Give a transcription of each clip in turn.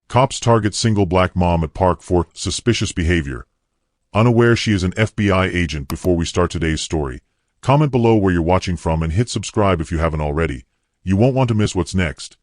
Cops target single black mom at park for suspicious behavior. Unaware she is an FBI agent. Before we start today's story, comment below where you're watching from and hit subscribe if you haven't already. You won't want to miss what's next.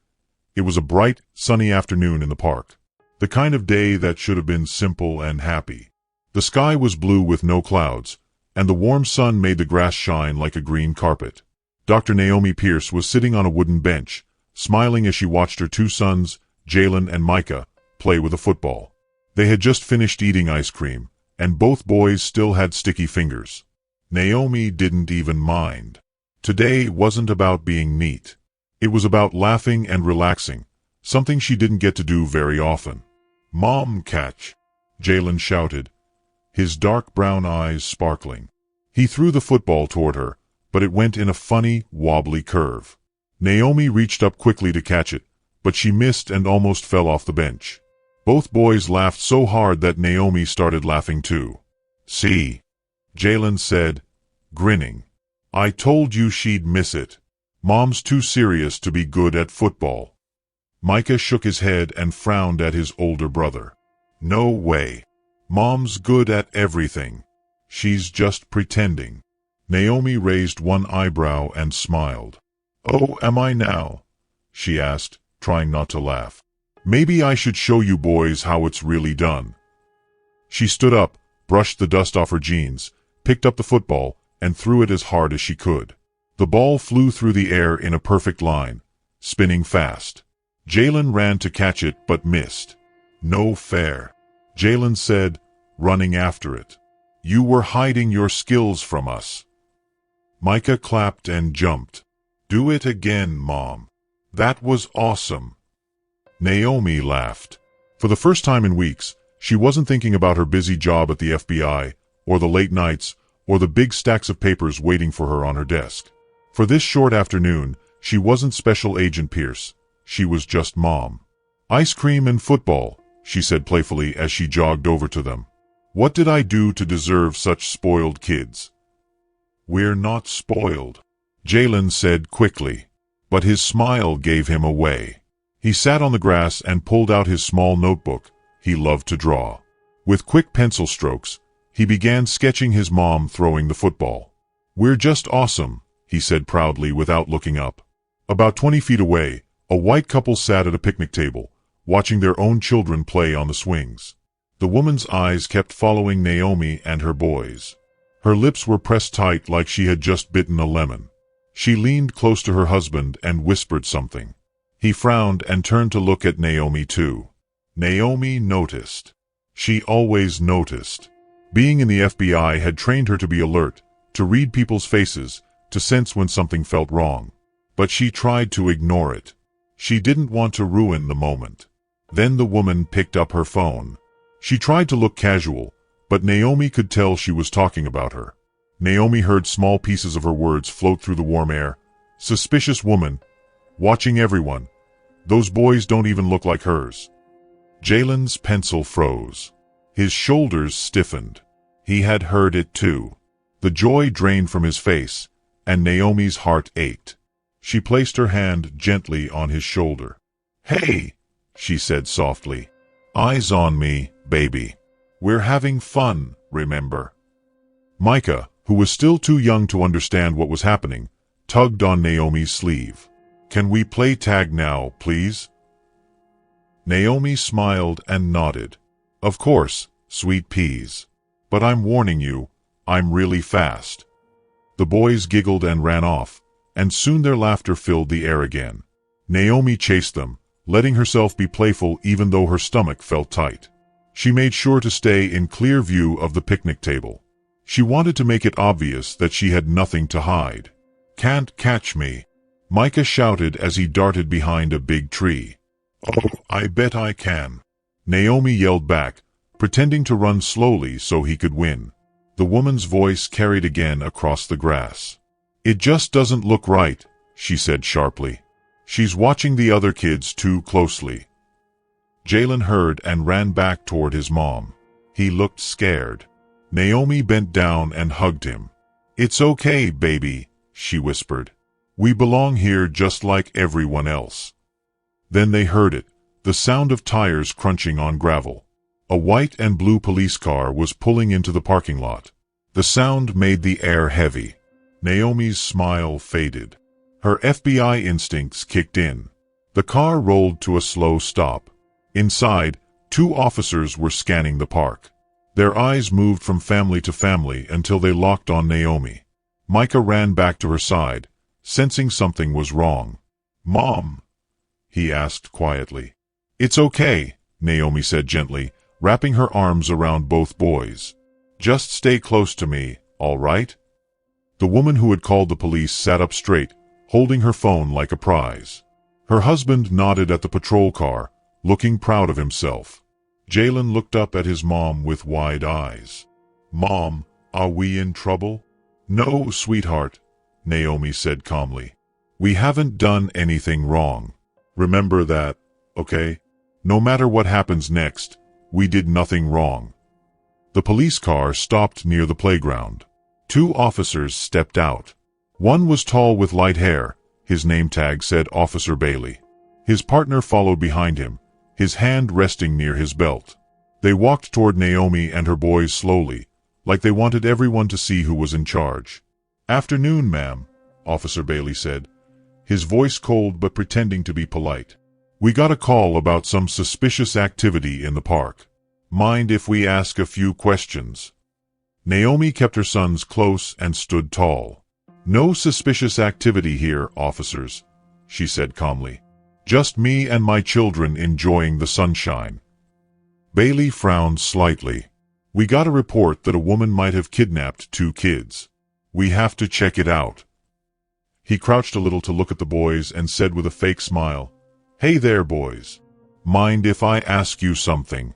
It was a bright, sunny afternoon in the park. The kind of day that should have been simple and happy. The sky was blue with no clouds, and the warm sun made the grass shine like a green carpet. Dr. Naomi Pierce was sitting on a wooden bench, smiling as she watched her two sons, Jalen and Micah, play with a football. They had just finished eating ice cream, and both boys still had sticky fingers. Naomi didn't even mind. Today wasn't about being neat. It was about laughing and relaxing, something she didn't get to do very often. "Mom, catch!" Jalen shouted, his dark brown eyes sparkling. He threw the football toward her, but it went in a funny, wobbly curve. Naomi reached up quickly to catch it, but she missed and almost fell off the bench. Both boys laughed so hard that Naomi started laughing too. "See," Jalen said, grinning. "I told you she'd miss it. Mom's too serious to be good at football." Micah shook his head and frowned at his older brother. "No way. Mom's good at everything. She's just pretending." Naomi raised one eyebrow and smiled. "Oh, am I now?" she asked, trying not to laugh. "Maybe I should show you boys how it's really done." She stood up, brushed the dust off her jeans, picked up the football, and threw it as hard as she could. The ball flew through the air in a perfect line, spinning fast. Jalen ran to catch it but missed. "No fair," Jalen said, running after it. "You were hiding your skills from us." Micah clapped and jumped. "Do it again, Mom. That was awesome." Naomi laughed. For the first time in weeks, she wasn't thinking about her busy job at the FBI, or the late nights, or the big stacks of papers waiting for her on her desk. For this short afternoon, she wasn't Special Agent Pierce. She was just Mom. "Ice cream and football," she said playfully as she jogged over to them. "What did I do to deserve such spoiled kids?" "We're not spoiled," Jalen said quickly. But his smile gave him away. He sat on the grass and pulled out his small notebook. He loved to draw. With quick pencil strokes, he began sketching his mom throwing the football. "We're just awesome," he said proudly without looking up. About 20 feet away, a white couple sat at a picnic table, watching their own children play on the swings. The woman's eyes kept following Naomi and her boys. Her lips were pressed tight like she had just bitten a lemon. She leaned close to her husband and whispered something. He frowned and turned to look at Naomi too. Naomi noticed. She always noticed. Being in the FBI had trained her to be alert, to read people's faces, to sense when something felt wrong. But she tried to ignore it. She didn't want to ruin the moment. Then the woman picked up her phone. She tried to look casual, but Naomi could tell she was talking about her. Naomi heard small pieces of her words float through the warm air. "Suspicious woman. Watching everyone. Those boys don't even look like hers." Jalen's pencil froze. His shoulders stiffened. He had heard it too. The joy drained from his face, and Naomi's heart ached. She placed her hand gently on his shoulder. "Hey," she said softly. "Eyes on me, baby. We're having fun, remember?" Micah, who was still too young to understand what was happening, tugged on Naomi's sleeve. "Can we play tag now, please?" Naomi smiled and nodded. "Of course, sweet peas. But I'm warning you, I'm really fast." The boys giggled and ran off, and soon their laughter filled the air again. Naomi chased them, letting herself be playful even though her stomach felt tight. She made sure to stay in clear view of the picnic table. She wanted to make it obvious that she had nothing to hide. "Can't catch me," Micah shouted as he darted behind a big tree. "Oh, I bet I can," Naomi yelled back, pretending to run slowly so he could win. The woman's voice carried again across the grass. "It just doesn't look right," she said sharply. "She's watching the other kids too closely." Jalen heard and ran back toward his mom. He looked scared. Naomi bent down and hugged him. "It's okay, baby," she whispered. "We belong here just like everyone else." Then they heard it, The sound of tires crunching on gravel. A white and blue police car was pulling into the parking lot. The sound made the air heavy. Naomi's smile faded. Her FBI instincts kicked in. The car rolled to a slow stop. Inside, 2 officers were scanning the park. Their eyes moved from family to family until they locked on Naomi. Micah ran back to her side, sensing something was wrong. "Mom?" he asked quietly. "It's okay," Naomi said gently, wrapping her arms around both boys. "Just stay close to me, all right?" The woman who had called the police sat up straight, holding her phone like a prize. Her husband nodded at the patrol car, looking proud of himself. Jalen looked up at his mom with wide eyes. "Mom, are we in trouble?" "No, sweetheart," Naomi said calmly. "We haven't done anything wrong. Remember that, okay? No matter what happens next, we did nothing wrong." The police car stopped near the playground. 2 officers stepped out. One was tall with light hair. His name tag said Officer Bailey. His partner followed behind him, his hand resting near his belt. They walked toward Naomi and her boys slowly, like they wanted everyone to see who was in charge. "Afternoon, ma'am," Officer Bailey said, his voice cold but pretending to be polite. "We got a call about some suspicious activity in the park. Mind if we ask a few questions?" Naomi kept her sons close and stood tall. "No suspicious activity here, officers," she said calmly. "Just me and my children enjoying the sunshine." Bailey frowned slightly. "We got a report that a woman might have kidnapped 2 kids. We have to check it out." He crouched a little to look at the boys and said with a fake smile, "Hey there, boys. Mind if I ask you something?"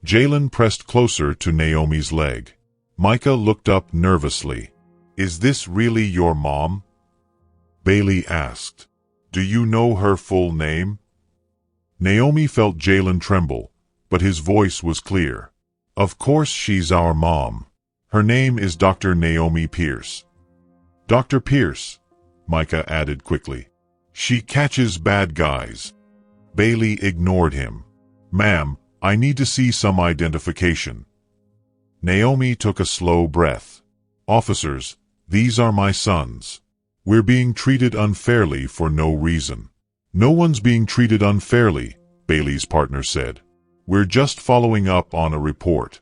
Jalen pressed closer to Naomi's leg. Micah looked up nervously. "Is this really your mom?" Bailey asked. "Do you know her full name?" Naomi felt Jalen tremble, but his voice was clear. "Of course she's our mom. Her name is Dr. Naomi Pierce." "Dr. Pierce," Micah added quickly. "She catches bad guys." Bailey ignored him. "Ma'am, I need to see some identification." Naomi took a slow breath. "Officers, these are my sons. We're being treated unfairly for no reason." "No one's being treated unfairly," Bailey's partner said. "We're just following up on a report."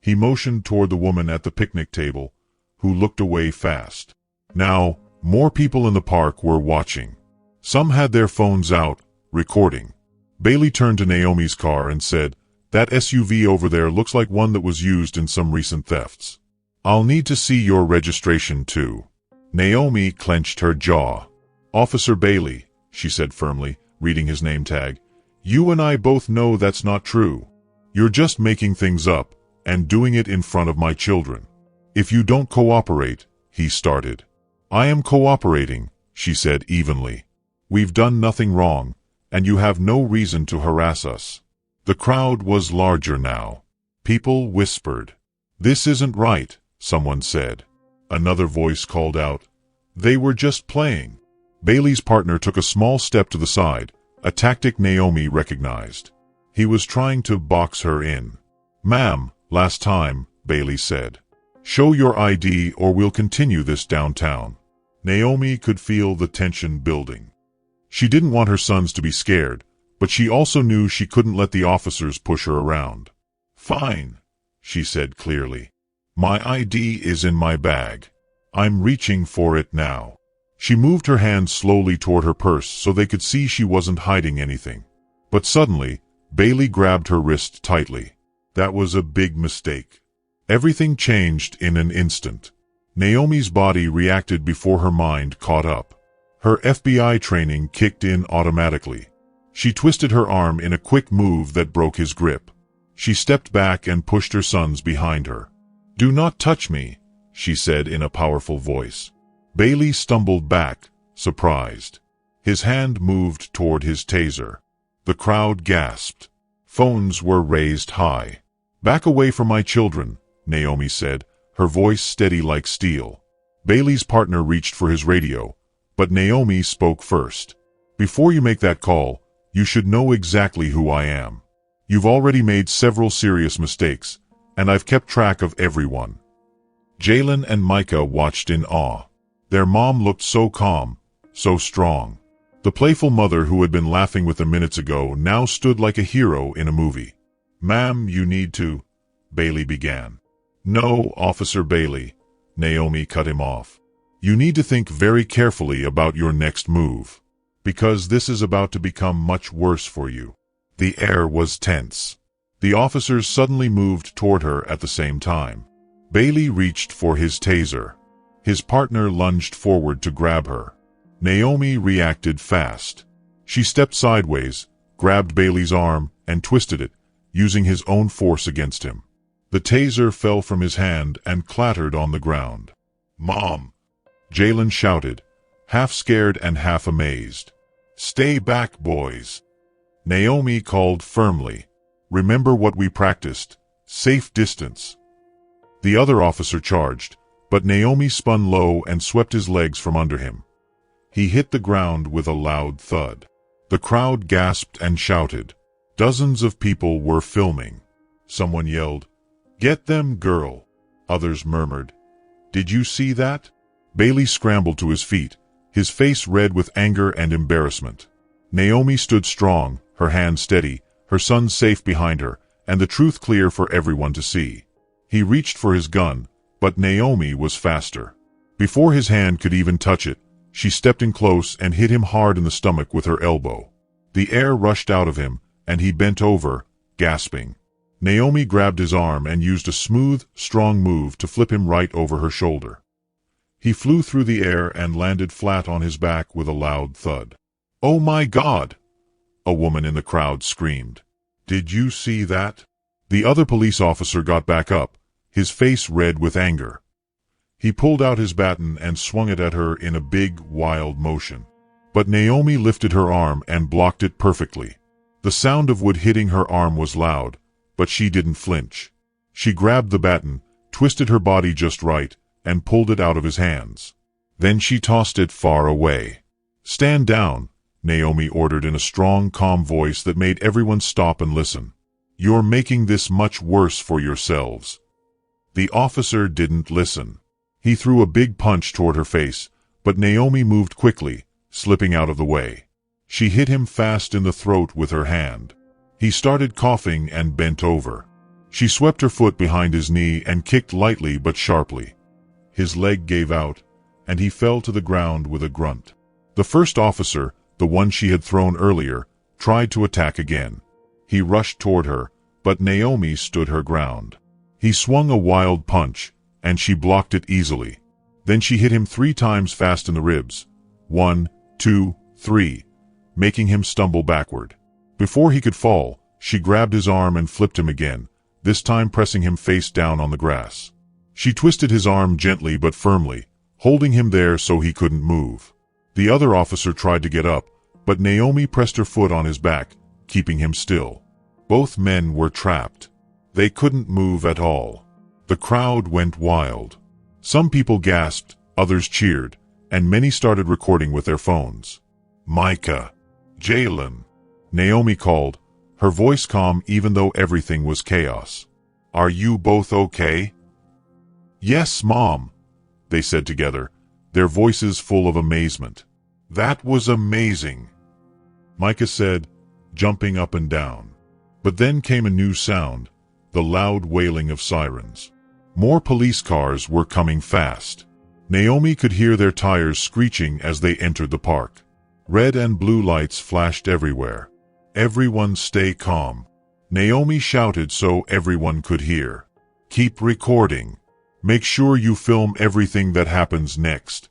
He motioned toward the woman at the picnic table, who looked away fast. Now, more people in the park were watching. Some had their phones out, recording. Bailey turned to Naomi's car and said, "That SUV over there looks like one that was used in some recent thefts. I'll need to see your registration too." Naomi clenched her jaw. "Officer Bailey," she said firmly, reading his name tag, "you and I both know that's not true. You're just making things up, and doing it in front of my children. If you don't cooperate," he started. "I am cooperating," she said evenly. "We've done nothing wrong, and you have no reason to harass us." The crowd was larger now. People whispered. "This isn't right," someone said. Another voice called out, "They were just playing." Bailey's partner took a small step to the side, a tactic Naomi recognized. He was trying to box her in. "Ma'am, last time," Bailey said. "Show your ID or we'll continue this downtown." Naomi could feel the tension building. She didn't want her sons to be scared, but she also knew she couldn't let the officers push her around. "Fine," she said clearly. "My ID is in my bag. I'm reaching for it now." She moved her hand slowly toward her purse so they could see she wasn't hiding anything. But suddenly, Bailey grabbed her wrist tightly. That was a big mistake. Everything changed in an instant. Naomi's body reacted before her mind caught up. Her FBI training kicked in automatically. She twisted her arm in a quick move that broke his grip. She stepped back and pushed her sons behind her. "Do not touch me," she said in a powerful voice. Bailey stumbled back, surprised. His hand moved toward his taser. The crowd gasped. Phones were raised high. "Back away from my children," Naomi said, her voice steady like steel. Bailey's partner reached for his radio, but Naomi spoke first. "Before you make that call, You should know exactly who I am. You've already made several serious mistakes, and I've kept track of everyone." Jalen and Micah watched in awe. Their mom looked so calm, so strong. The playful mother who had been laughing with them minutes ago now stood like a hero in a movie. "Ma'am, you need to," Bailey began. "No, Officer Bailey," Naomi cut him off. "You need to think very carefully about your next move, because this is about to become much worse for you." The air was tense. The officers suddenly moved toward her at the same time. Bailey reached for his taser. His partner lunged forward to grab her. Naomi reacted fast. She stepped sideways, grabbed Bailey's arm, and twisted it, using his own force against him. The taser fell from his hand and clattered on the ground. "Mom!" Jalen shouted, half scared and half amazed. "Stay back, boys." Naomi called firmly, "Remember what we practiced, safe distance." The other officer charged, but Naomi spun low and swept his legs from under him. He hit the ground with a loud thud. The crowd gasped and shouted. Dozens of people were filming. Someone yelled, "Get them, girl!" Others murmured, "Did you see that?" Bailey scrambled to his feet, his face red with anger and embarrassment. Naomi stood strong, her hand steady, her son safe behind her, and the truth clear for everyone to see. He reached for his gun, but Naomi was faster. Before his hand could even touch it, she stepped in close and hit him hard in the stomach with her elbow. The air rushed out of him, and he bent over, gasping. Naomi grabbed his arm and used a smooth, strong move to flip him right over her shoulder. He flew through the air and landed flat on his back with a loud thud. "Oh my God!" a woman in the crowd screamed. "Did you see that?" The other police officer got back up, his face red with anger. He pulled out his baton and swung it at her in a big, wild motion. But Naomi lifted her arm and blocked it perfectly. The sound of wood hitting her arm was loud, but she didn't flinch. She grabbed the baton, twisted her body just right, and pulled it out of his hands. Then she tossed it far away. "Stand down," Naomi ordered in a strong, calm voice that made everyone stop and listen. "You're making this much worse for yourselves." The officer didn't listen. He threw a big punch toward her face, but Naomi moved quickly, slipping out of the way. She hit him fast in the throat with her hand. He started coughing and bent over. She swept her foot behind his knee and kicked lightly but sharply. His leg gave out, and he fell to the ground with a grunt. The first officer, the one she had thrown earlier, tried to attack again. He rushed toward her, but Naomi stood her ground. He swung a wild punch, and she blocked it easily. Then she hit him 3 times fast in the ribs. 1, 2, 3, making him stumble backward. Before he could fall, she grabbed his arm and flipped him again, this time pressing him face down on the grass. She twisted his arm gently but firmly, holding him there so he couldn't move. The other officer tried to get up, but Naomi pressed her foot on his back, keeping him still. Both men were trapped. They couldn't move at all. The crowd went wild. Some people gasped, others cheered, and many started recording with their phones. "Micah! Jalen!" Naomi called, her voice calm even though everything was chaos. "Are you both okay?" "Yes, Mom," they said together, their voices full of amazement. "That was amazing," Micah said, jumping up and down. But then came a new sound, the loud wailing of sirens. More police cars were coming fast. Naomi could hear their tires screeching as they entered the park. Red and blue lights flashed everywhere. "Everyone stay calm," Naomi shouted so everyone could hear. "Keep recording. Make sure you film everything that happens next."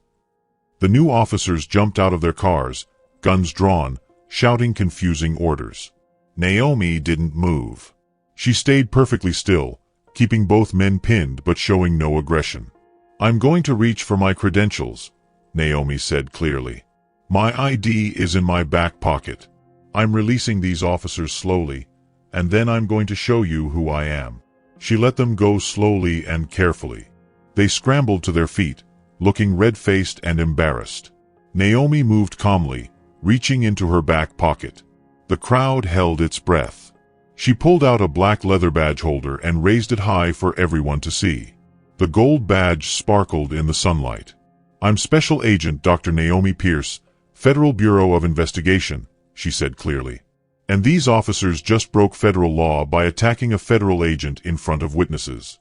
The new officers jumped out of their cars, guns drawn, shouting confusing orders. Naomi didn't move. She stayed perfectly still, keeping both men pinned but showing no aggression. "I'm going to reach for my credentials," Naomi said clearly. "My ID is in my back pocket. I'm releasing these officers slowly, and then I'm going to show you who I am." She let them go slowly and carefully. They scrambled to their feet, looking red-faced and embarrassed. Naomi moved calmly, reaching into her back pocket. The crowd held its breath. She pulled out a black leather badge holder and raised it high for everyone to see. The gold badge sparkled in the sunlight. "I'm Special Agent Dr. Naomi Pierce, Federal Bureau of Investigation," she said clearly. "And these officers just broke federal law by attacking a federal agent in front of witnesses."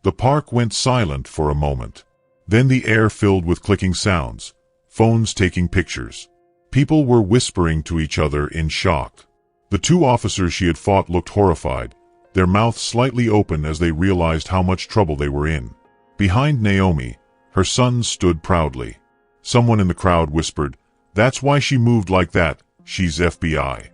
The park went silent for a moment. Then the air filled with clicking sounds, phones taking pictures. People were whispering to each other in shock. The two officers she had fought looked horrified, their mouths slightly open as they realized how much trouble they were in. Behind Naomi, her son stood proudly. Someone in the crowd whispered, "That's why she moved like that, she's FBI."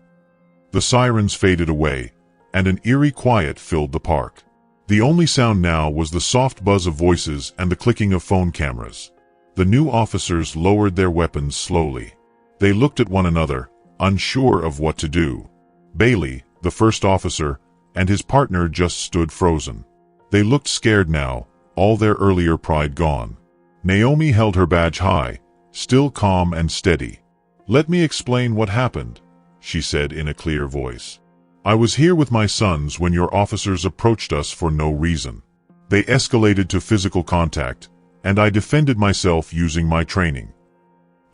The sirens faded away, and an eerie quiet filled the park. The only sound now was the soft buzz of voices and the clicking of phone cameras. The new officers lowered their weapons slowly. They looked at one another, unsure of what to do. Bailey, the first officer, and his partner just stood frozen. They looked scared now, all their earlier pride gone. Naomi held her badge high, still calm and steady. "Let me explain what happened," she said in a clear voice. "I was here with my sons when your officers approached us for no reason. They escalated to physical contact, and I defended myself using my training."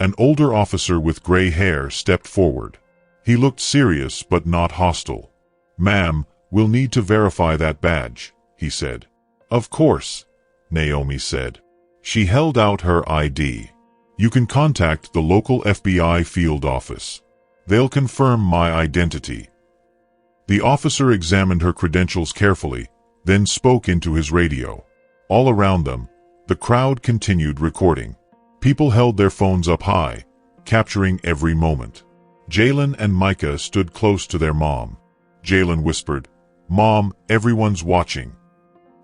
An older officer with gray hair stepped forward. He looked serious but not hostile. "Ma'am, we'll need to verify that badge," he said. "Of course," Naomi said. She held out her ID. "You can contact the local FBI field office. They'll confirm my identity." The officer examined her credentials carefully, then spoke into his radio. All around them, the crowd continued recording. People held their phones up high, capturing every moment. Jalen and Micah stood close to their mom. Jalen whispered, "Mom, everyone's watching."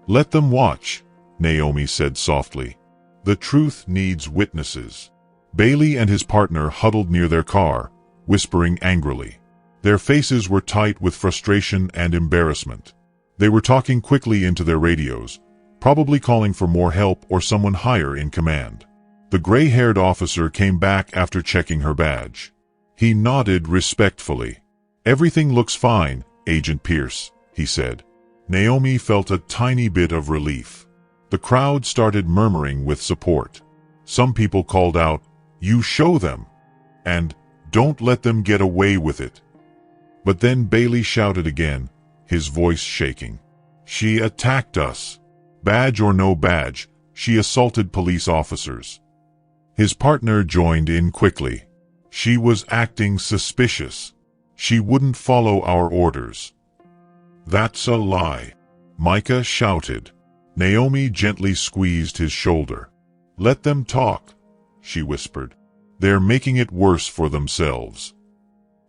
"Let them watch," Naomi said softly. "The truth needs witnesses." Bailey and his partner huddled near their car, whispering angrily. Their faces were tight with frustration and embarrassment. They were talking quickly into their radios, probably calling for more help or someone higher in command. The gray-haired officer came back after checking her badge. He nodded respectfully. "Everything looks fine, Agent Pierce," he said. Naomi felt a tiny bit of relief. The crowd started murmuring with support. Some people called out, "You show them!" and "Don't let them get away with it." But then Bailey shouted again, his voice shaking. "She attacked us. Badge or no badge, she assaulted police officers." His partner joined in quickly. "She was acting suspicious. She wouldn't follow our orders." "That's a lie," Micah shouted. Naomi gently squeezed his shoulder. "Let them talk," she whispered. "They're making it worse for themselves."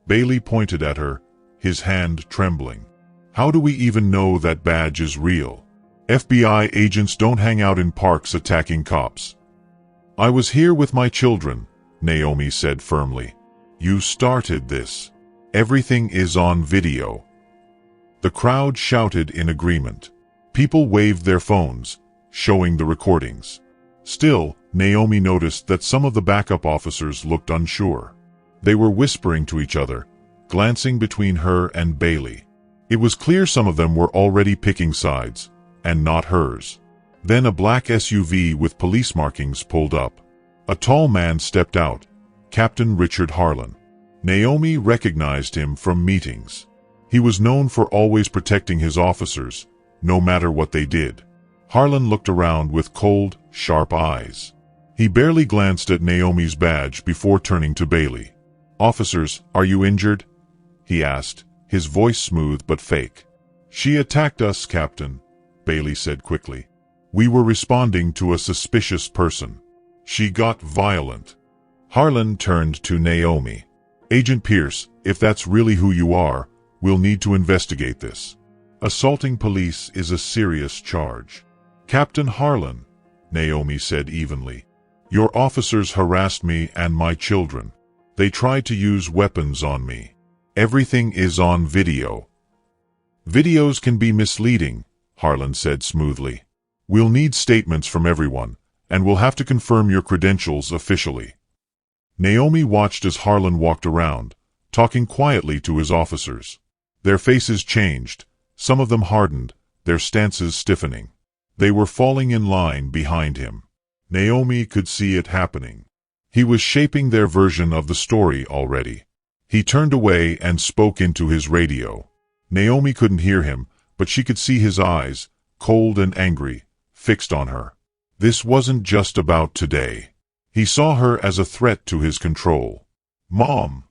Bailey pointed at her, his hand trembling. "How do we even know that badge is real? FBI agents don't hang out in parks attacking cops." "I was here with my children," Naomi said firmly. "You started this. Everything is on video." The crowd shouted in agreement. People waved their phones, showing the recordings. Still, Naomi noticed that some of the backup officers looked unsure. They were whispering to each other, glancing between her and Bailey. It was clear some of them were already picking sides, and not hers. Then a black SUV with police markings pulled up. A tall man stepped out, Captain Richard Harlan. Naomi recognized him from meetings. He was known for always protecting his officers, no matter what they did. Harlan looked around with cold, sharp eyes. He barely glanced at Naomi's badge before turning to Bailey. "Officers, are you injured?" he asked, his voice smooth but fake. "She attacked us, Captain," Bailey said quickly. "We were responding to a suspicious person. She got violent." Harlan turned to Naomi. "Agent Pierce, if that's really who you are, we'll need to investigate this. Assaulting police is a serious charge." "Captain Harlan," Naomi said evenly, "your officers harassed me and my children. They tried to use weapons on me. Everything is on video." "Videos can be misleading," Harlan said smoothly. "We'll need statements from everyone, and we'll have to confirm your credentials officially." Naomi watched as Harlan walked around, talking quietly to his officers. Their faces changed, some of them hardened, their stances stiffening. They were falling in line behind him. Naomi could see it happening. He was shaping their version of the story already. He turned away and spoke into his radio. Naomi couldn't hear him, but she could see his eyes, cold and angry, fixed on her. This wasn't just about today. He saw her as a threat to his control. "Mom,"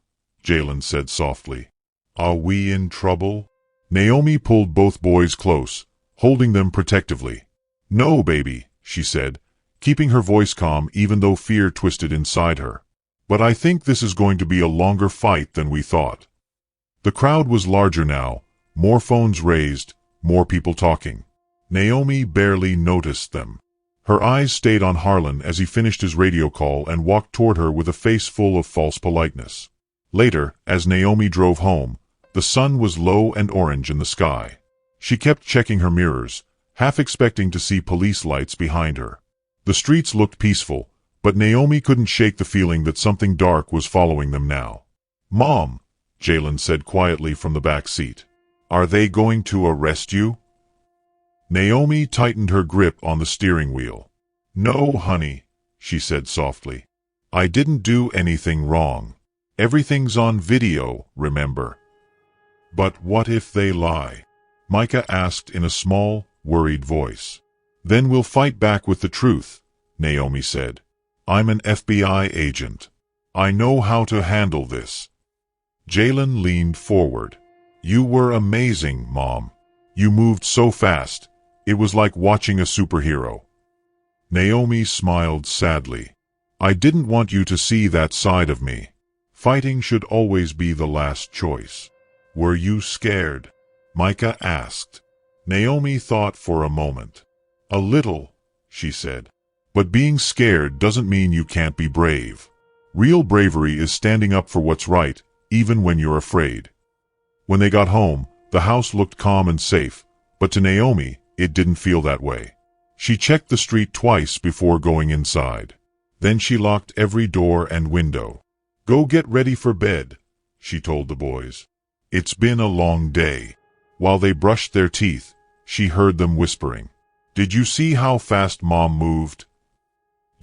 Jalen said softly. "Are we in trouble?" Naomi pulled both boys close, holding them protectively. "No, baby," she said, keeping her voice calm even though fear twisted inside her. "But I think this is going to be a longer fight than we thought." The crowd was larger now, more phones raised, more people talking. Naomi barely noticed them. Her eyes stayed on Harlan as he finished his radio call and walked toward her with a face full of false politeness. Later, as Naomi drove home, the sun was low and orange in the sky. She kept checking her mirrors, half expecting to see police lights behind her. The streets looked peaceful, but Naomi couldn't shake the feeling that something dark was following them now. "Mom," Jalen said quietly from the back seat. "Are they going to arrest you?" Naomi tightened her grip on the steering wheel. "No, honey," she said softly. "I didn't do anything wrong. Everything's on video, remember." "But what if they lie?" Micah asked in a small, worried voice. "Then we'll fight back with the truth," Naomi said. "I'm an FBI agent. I know how to handle this." Jalen leaned forward. "You were amazing, Mom. You moved so fast. It was like watching a superhero." Naomi smiled sadly. "I didn't want you to see that side of me. Fighting should always be the last choice." "Were you scared?" Micah asked. Naomi thought for a moment. "A little," she said. "But being scared doesn't mean you can't be brave. Real bravery is standing up for what's right, even when you're afraid." When they got home, the house looked calm and safe, but to Naomi, it didn't feel that way. She checked the street twice before going inside. Then she locked every door and window. "Go get ready for bed," she told the boys. "It's been a long day." While they brushed their teeth, she heard them whispering. "Did you see how fast Mom moved?"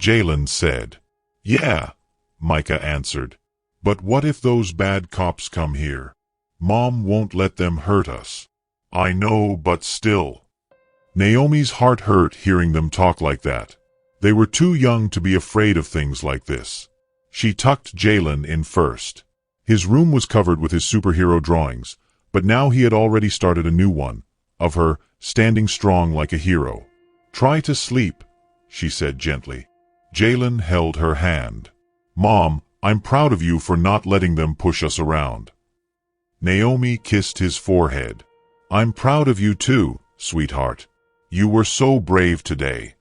Jalen said. "Yeah," Micah answered. "But what if those bad cops come here? Mom won't let them hurt us." "I know, but still." Naomi's heart hurt hearing them talk like that. They were too young to be afraid of things like this. She tucked Jalen in first. His room was covered with his superhero drawings, but now he had already started a new one, of her, standing strong like a hero. "Try to sleep," she said gently. Jalen held her hand. "Mom, I'm proud of you for not letting them push us around." Naomi kissed his forehead. "I'm proud of you too, sweetheart. You were so brave today."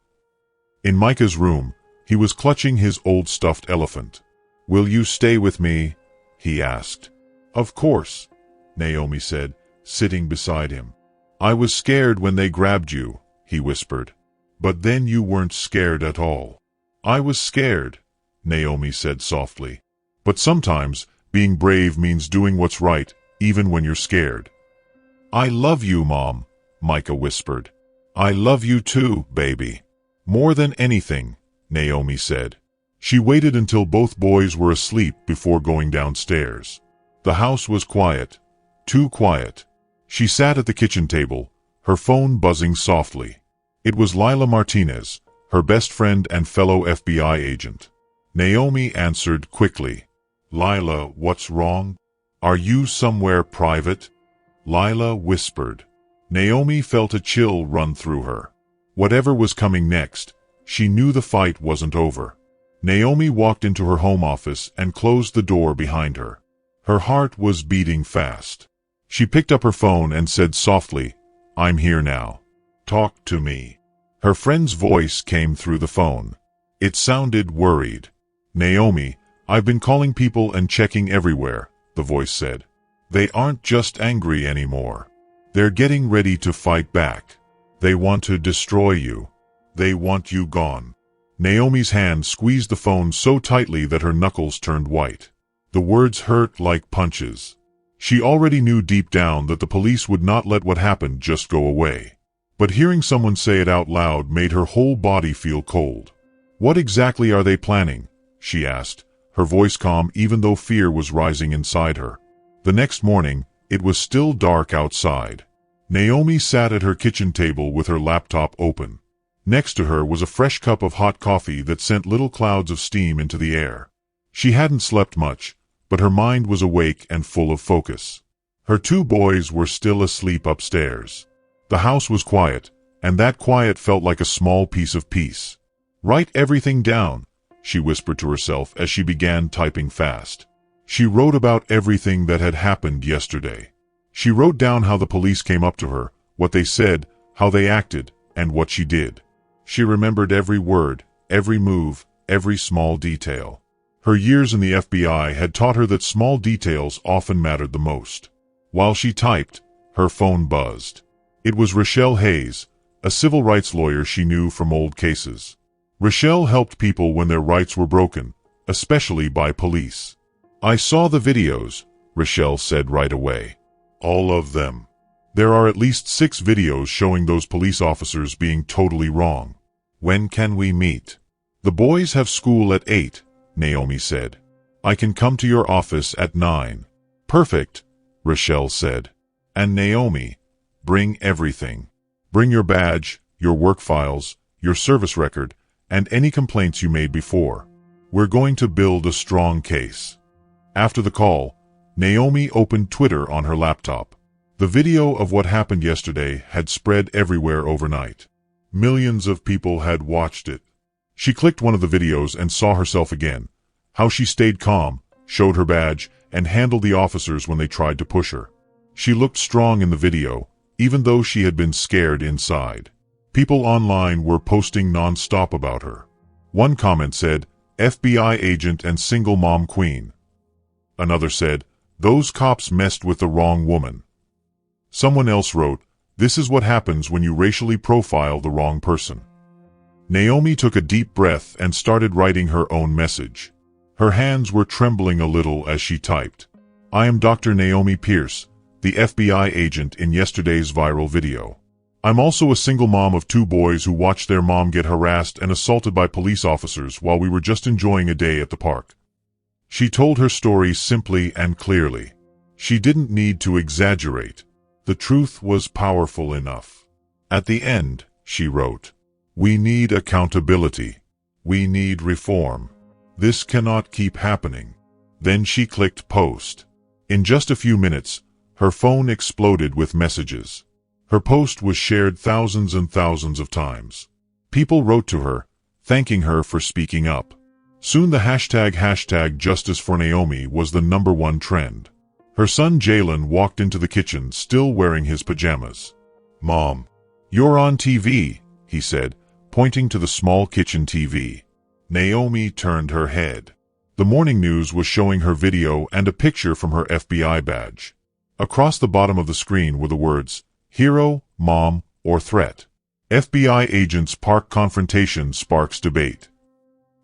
In Micah's room, he was clutching his old stuffed elephant. "Will you stay with me?" he asked. "Of course," Naomi said, sitting beside him. "I was scared when they grabbed you," he whispered. "But then you weren't scared at all." "I was scared," Naomi said softly. "But sometimes, being brave means doing what's right, even when you're scared." "I love you, Mom," Micah whispered. "I love you too, baby." "More than anything," Naomi said. She waited until both boys were asleep before going downstairs. The house was quiet, too quiet. She sat at the kitchen table, her phone buzzing softly. It was Lila Martinez, her best friend and fellow FBI agent. Naomi answered quickly. "Lila, what's wrong? Are you somewhere private?" Lila whispered. Naomi felt a chill run through her. Whatever was coming next, she knew the fight wasn't over. Naomi walked into her home office and closed the door behind her. Her heart was beating fast. She picked up her phone and said softly, "I'm here now. Talk to me." Her friend's voice came through the phone. It sounded worried. "Naomi, I've been calling people and checking everywhere," the voice said. "They aren't just angry anymore. They're getting ready to fight back. They want to destroy you. They want you gone." Naomi's hand squeezed the phone so tightly that her knuckles turned white. The words hurt like punches. She already knew deep down that the police would not let what happened just go away. But hearing someone say it out loud made her whole body feel cold. "What exactly are they planning?" she asked, her voice calm even though fear was rising inside her. The next morning, it was still dark outside. Naomi sat at her kitchen table with her laptop open. Next to her was a fresh cup of hot coffee that sent little clouds of steam into the air. She hadn't slept much, but her mind was awake and full of focus. Her two boys were still asleep upstairs. The house was quiet, and that quiet felt like a small piece of peace. "Write everything down," she whispered to herself as she began typing fast. She wrote about everything that had happened yesterday. She wrote down how the police came up to her, what they said, how they acted, and what she did. She remembered every word, every move, every small detail. Her years in the FBI had taught her that small details often mattered the most. While she typed, her phone buzzed. It was Rochelle Hayes, a civil rights lawyer she knew from old cases. Rochelle helped people when their rights were broken, especially by police. "I saw the videos," Rochelle said right away. "All of them. There are at least 6 videos showing those police officers being totally wrong. When can we meet?" "The boys have school at 8, Naomi said. "I can come to your office at 9. "Perfect," Rochelle said. "And Naomi, bring everything. Bring your badge, your work files, your service record, and any complaints you made before. We're going to build a strong case." After the call, Naomi opened Twitter on her laptop. The video of what happened yesterday had spread everywhere overnight. Millions of people had watched it. She clicked one of the videos and saw herself again. How she stayed calm, showed her badge, and handled the officers when they tried to push her. She looked strong in the video, even though she had been scared inside. People online were posting non-stop about her. One comment said, "FBI agent and single mom queen." Another said, "Those cops messed with the wrong woman." Someone else wrote, "This is what happens when you racially profile the wrong person." Naomi took a deep breath and started writing her own message. Her hands were trembling a little as she typed. "I am Dr. Naomi Pierce, the FBI agent in yesterday's viral video. I'm also a single mom of 2 boys who watched their mom get harassed and assaulted by police officers while we were just enjoying a day at the park." She told her story simply and clearly. She didn't need to exaggerate. The truth was powerful enough. At the end, she wrote, "We need accountability. We need reform. This cannot keep happening." Then she clicked post. In just a few minutes, her phone exploded with messages. Her post was shared thousands and thousands of times. People wrote to her, thanking her for speaking up. Soon the hashtag Justice for Naomi was the #1 trend. Her son Jalen walked into the kitchen still wearing his pajamas. "Mom, you're on TV," he said, pointing to the small kitchen TV. Naomi turned her head. The morning news was showing her video and a picture from her FBI badge. Across the bottom of the screen were the words, "Hero, Mom, or Threat. FBI agents park confrontation sparks debate."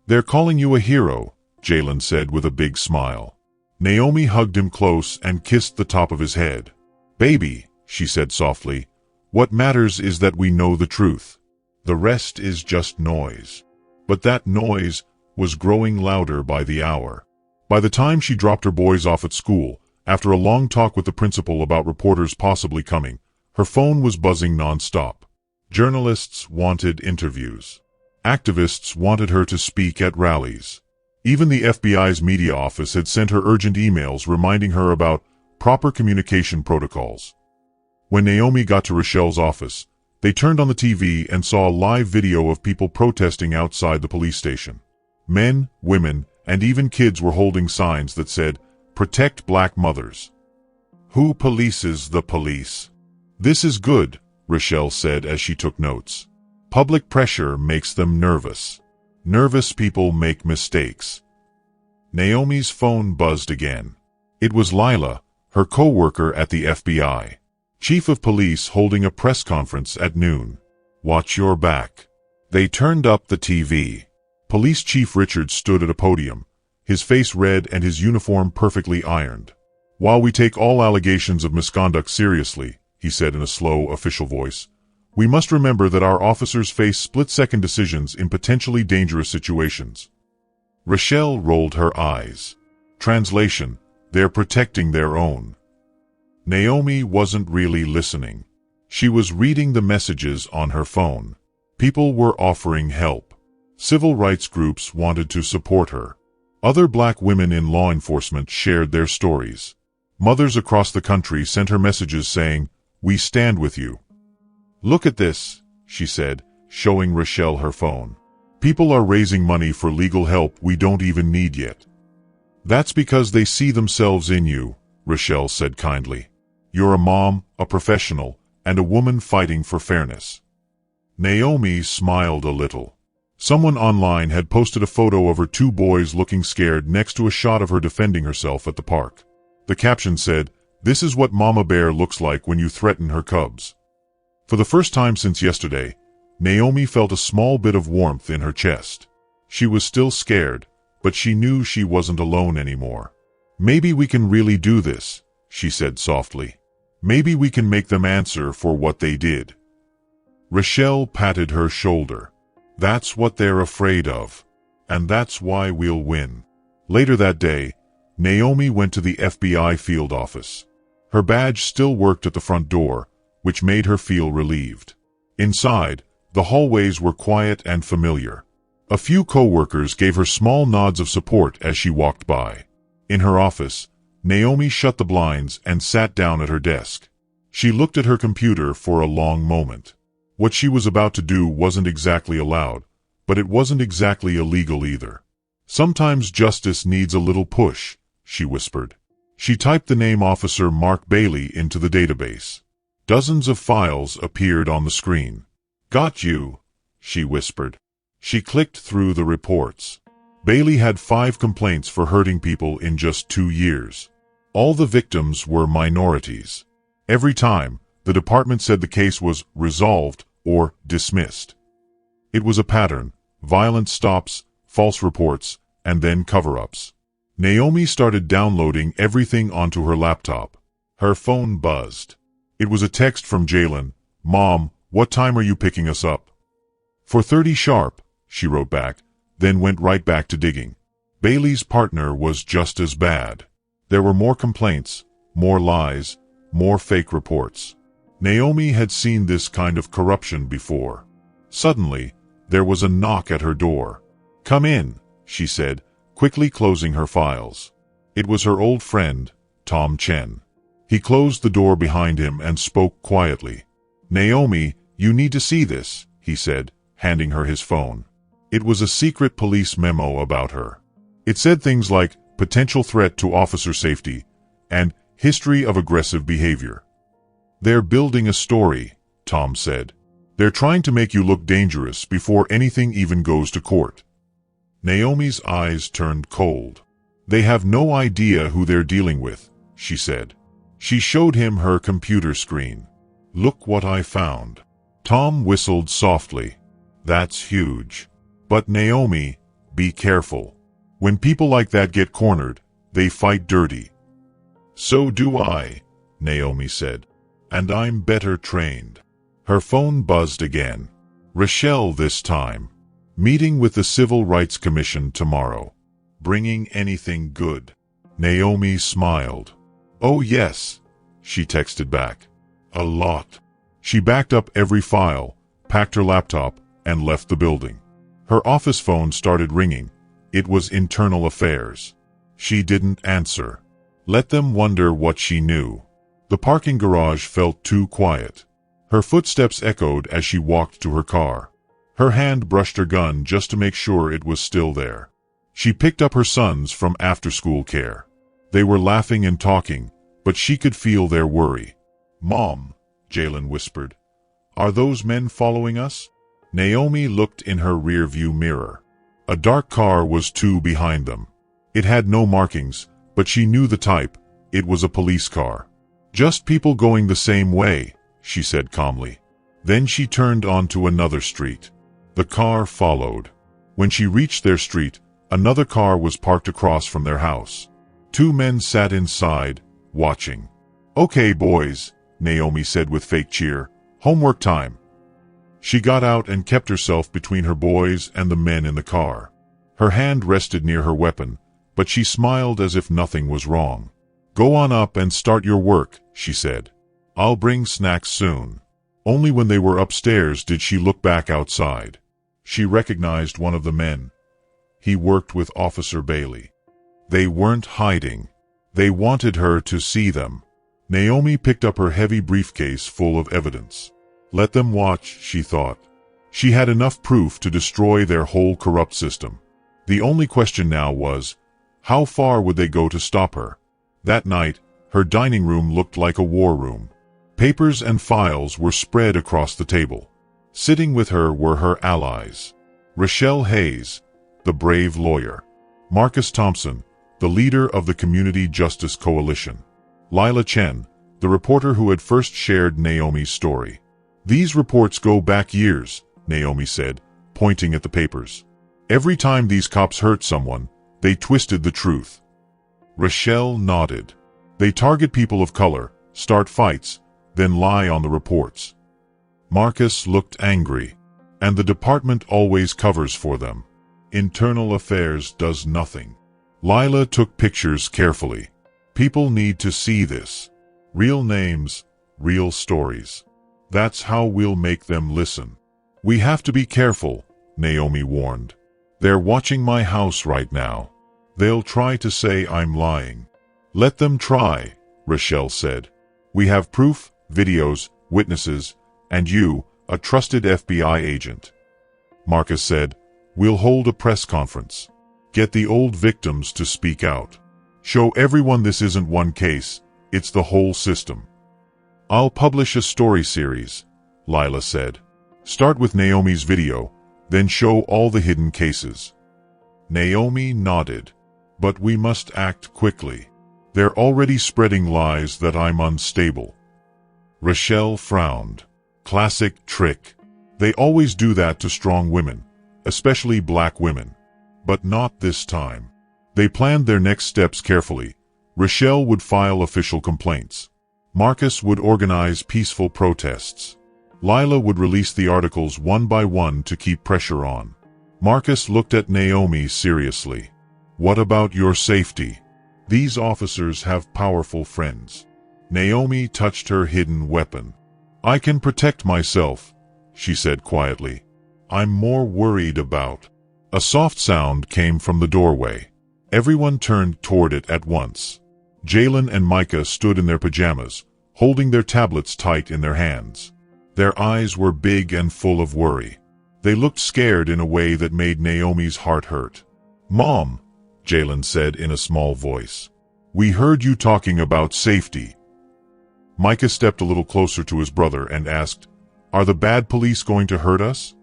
"They're calling you a hero," Jalen said with a big smile. Naomi hugged him close and kissed the top of his head. "Baby," she said softly, "what matters is that we know the truth. The rest is just noise." But that noise was growing louder by the hour. By the time she dropped her boys off at school, after a long talk with the principal about reporters possibly coming, her phone was buzzing non-stop. Journalists wanted interviews. Activists wanted her to speak at rallies. Even the FBI's media office had sent her urgent emails reminding her about proper communication protocols. When Naomi got to Rochelle's office, they turned on the TV and saw a live video of people protesting outside the police station. Men, women, and even kids were holding signs that said, "Protect Black Mothers." "Who polices the police?" "This is good," Rochelle said as she took notes. "Public pressure makes them nervous. Nervous people make mistakes." Naomi's phone buzzed again. It was Lila, her co-worker at the FBI. Chief of Police holding a press conference at noon. "Watch your back." They turned up the TV. Police Chief Richards stood at a podium, his face red and his uniform perfectly ironed. "While we take all allegations of misconduct seriously," he said in a slow, official voice, "we must remember that our officers face split-second decisions in potentially dangerous situations." Rochelle rolled her eyes. Translation: they're protecting their own. Naomi wasn't really listening. She was reading the messages on her phone. People were offering help. Civil rights groups wanted to support her. Other black women in law enforcement shared their stories. Mothers across the country sent her messages saying, "We stand with you." "Look at this," she said, showing Rochelle her phone. "People are raising money for legal help we don't even need yet." "That's because they see themselves in you," Rochelle said kindly. "You're a mom, a professional, and a woman fighting for fairness." Naomi smiled a little. Someone online had posted a photo of her two boys looking scared next to a shot of her defending herself at the park. The caption said, "This is what Mama Bear looks like when you threaten her cubs." For the first time since yesterday, Naomi felt a small bit of warmth in her chest. She was still scared, but she knew she wasn't alone anymore. "Maybe we can really do this," she said softly. "Maybe we can make them answer for what they did." Rochelle patted her shoulder. "That's what they're afraid of. And that's why we'll win." Later that day, Naomi went to the FBI field office. Her badge still worked at the front door, which made her feel relieved. Inside, the hallways were quiet and familiar. A few co-workers gave her small nods of support as she walked by. In her office, Naomi shut the blinds and sat down at her desk. She looked at her computer for a long moment. What she was about to do wasn't exactly allowed, but it wasn't exactly illegal either. "Sometimes justice needs a little push," she whispered. She typed the name Officer Mark Bailey into the database. Dozens of files appeared on the screen. "Got you," she whispered. She clicked through the reports. Bailey had 5 complaints for hurting people in just 2 years. All the victims were minorities. Every time, the department said the case was resolved or dismissed. It was a pattern: violent stops, false reports, and then cover-ups. Naomi started downloading everything onto her laptop. Her phone buzzed. It was a text from Jalen. "Mom, what time are you picking us up?" "4:30 sharp," she wrote back, then went right back to digging. Bailey's partner was just as bad. There were more complaints, more lies, more fake reports. Naomi had seen this kind of corruption before. Suddenly, there was a knock at her door. "Come in," she said, quickly closing her files. It was her old friend, Tom Chen. He closed the door behind him and spoke quietly. "Naomi, you need to see this," he said, handing her his phone. It was a secret police memo about her. It said things like potential threat to officer safety and history of aggressive behavior. "They're building a story," Tom said. "They're trying to make you look dangerous before anything even goes to court." Naomi's eyes turned cold. "They have no idea who they're dealing with," she said. She showed him her computer screen. "Look what I found." Tom whistled softly. "That's huge. But Naomi, be careful. When people like that get cornered, they fight dirty." "So do I," Naomi said. "And I'm better trained." Her phone buzzed again. Rochelle this time. "Meeting with the Civil Rights Commission tomorrow. Bringing anything good?" Naomi smiled. "Oh yes," she texted back. "A lot." She backed up every file, packed her laptop, and left the building. Her office phone started ringing. It was Internal Affairs. She didn't answer. Let them wonder what she knew. The parking garage felt too quiet. Her footsteps echoed as she walked to her car. Her hand brushed her gun just to make sure it was still there. She picked up her sons from after-school care. They were laughing and talking, but she could feel their worry. "Mom," Jalen whispered, "are those men following us?" Naomi looked in her rear-view mirror. A dark car was 2 behind them. It had no markings, but she knew the type. It was a police car. "Just people going the same way," she said calmly. Then she turned onto another street. The car followed. When she reached their street, Another car was parked across from their house. Two men sat inside, watching. "Okay, boys," Naomi said with fake cheer. "Homework time." She got out and kept herself between her boys and the men in the car. Her hand rested near her weapon, but she smiled as if nothing was wrong. "Go on up and start your work," she said. "I'll bring snacks soon." Only when they were upstairs did she look back outside. She recognized one of the men. He worked with Officer Bailey. They weren't hiding. They wanted her to see them. Naomi picked up her heavy briefcase full of evidence. Let them watch, she thought. She had enough proof to destroy their whole corrupt system. The only question now was, how far would they go to stop her? That night, her dining room looked like a war room. Papers and files were spread across the table. Sitting with her were her allies. Rochelle Hayes, the brave lawyer. Marcus Thompson, the leader of the Community Justice Coalition. Lila Chen, the reporter who had first shared Naomi's story. "These reports go back years," Naomi said, pointing at the papers. "Every time these cops hurt someone, they twisted the truth." Rochelle nodded. "They target people of color, start fights, then lie on the reports." Marcus looked angry. "And the department always covers for them. Internal Affairs does nothing." Lila took pictures carefully. "People need to see this. Real names, real stories. That's how we'll make them listen." "We have to be careful," Naomi warned. "They're watching my house right now. They'll try to say I'm lying." "Let them try," Rochelle said. "We have proof, videos, witnesses, and you, a trusted FBI agent." Marcus said, "We'll hold a press conference. Get the old victims to speak out. Show everyone this isn't one case, it's the whole system." "I'll publish a story series," Lila said. "Start with Naomi's video, then show all the hidden cases." Naomi nodded. "But we must act quickly. They're already spreading lies that I'm unstable." Rochelle frowned. Classic trick. They always do that to strong women, especially black women. But not this time. They planned their next steps carefully. Rochelle would file official complaints. Marcus would organize peaceful protests. Lila would release the articles one by one to keep pressure on. Marcus looked at Naomi seriously. "What about your safety? These officers have powerful friends." Naomi touched her hidden weapon. "I can protect myself," she said quietly. "I'm more worried about..." A soft sound came from the doorway. Everyone turned toward it at once. Jalen and Micah stood in their pajamas, holding their tablets tight in their hands. Their eyes were big and full of worry. They looked scared in a way that made Naomi's heart hurt. "Mom," Jalen said in a small voice, "we heard you talking about safety." Micah stepped a little closer to his brother and asked, "Are the bad police going to hurt us?"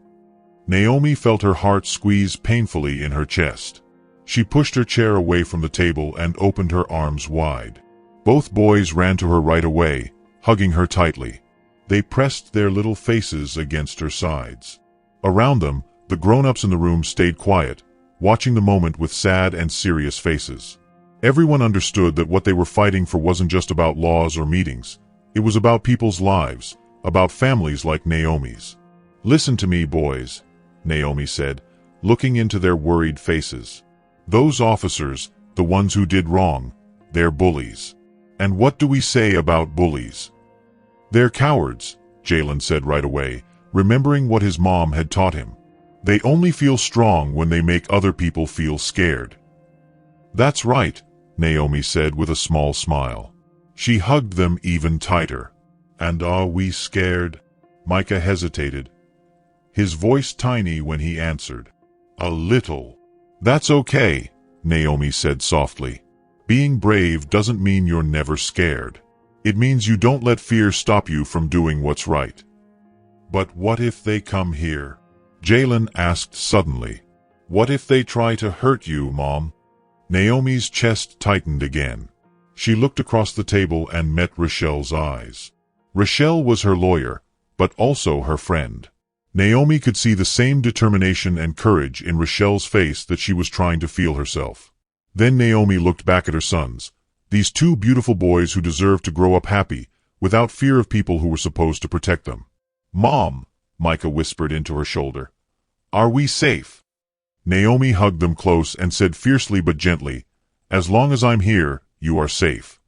Naomi felt her heart squeeze painfully in her chest. She pushed her chair away from the table and opened her arms wide. Both boys ran to her right away, hugging her tightly. They pressed their little faces against her sides. Around them, the grown-ups in the room stayed quiet, watching the moment with sad and serious faces. Everyone understood that what they were fighting for wasn't just about laws or meetings. It was about people's lives, about families like Naomi's. "Listen to me, boys," Naomi said, looking into their worried faces. "Those officers, the ones who did wrong, they're bullies. And what do we say about bullies?" "They're cowards," Jalen said right away, remembering what his mom had taught him. "They only feel strong when they make other people feel scared." "That's right," Naomi said with a small smile. She hugged them even tighter. "And are we scared?" Micah hesitated, his voice tiny when he answered. "A little." "That's okay," Naomi said softly. "Being brave doesn't mean you're never scared. It means you don't let fear stop you from doing what's right." "But what if they come here?" Jalen asked suddenly. "What if they try to hurt you, Mom?" Naomi's chest tightened again. She looked across the table and met Rochelle's eyes. Rochelle was her lawyer, but also her friend. Naomi could see the same determination and courage in Rochelle's face that she was trying to feel herself. Then Naomi looked back at her sons, these two beautiful boys who deserved to grow up happy, without fear of people who were supposed to protect them. "Mom," Micah whispered into her shoulder. "Are we safe?" Naomi hugged them close and said fiercely but gently, "As long as I'm here, you are safe."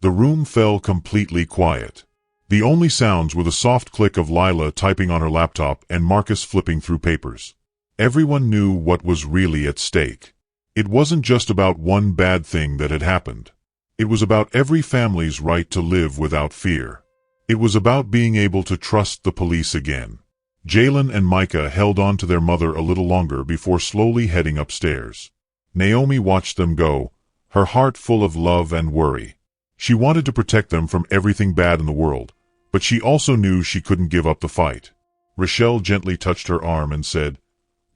The room fell completely quiet. The only sounds were the soft click of Lila typing on her laptop and Marcus flipping through papers. Everyone knew what was really at stake. It wasn't just about one bad thing that had happened. It was about every family's right to live without fear. It was about being able to trust the police again. Jalen and Micah held on to their mother a little longer before slowly heading upstairs. Naomi watched them go, her heart full of love and worry. She wanted to protect them from everything bad in the world, but she also knew she couldn't give up the fight. Rochelle gently touched her arm and said,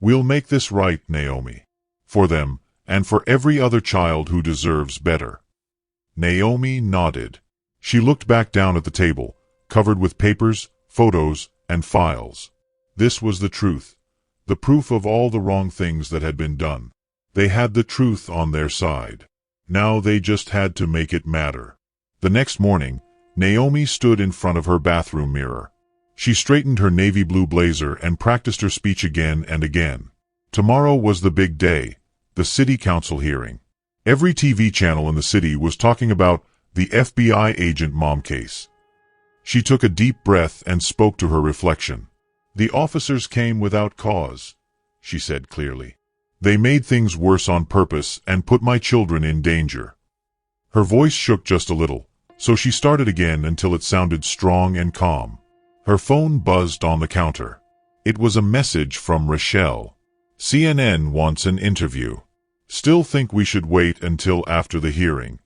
"We'll make this right, Naomi. For them, and for every other child who deserves better." Naomi nodded. She looked back down at the table, covered with papers, photos, and files. This was the truth, the proof of all the wrong things that had been done. They had the truth on their side. Now they just had to make it matter. The next morning, Naomi stood in front of her bathroom mirror. She straightened her navy blue blazer and practiced her speech again and again. Tomorrow was the big day, the city council hearing. Every TV channel in the city was talking about the FBI agent mom case. She took a deep breath and spoke to her reflection. "The officers came without cause," she said clearly. "They made things worse on purpose and put my children in danger." Her voice shook just a little, so she started again until it sounded strong and calm. Her phone buzzed on the counter. It was a message from Rochelle. "CNN wants an interview. Still think we should wait until after the hearing."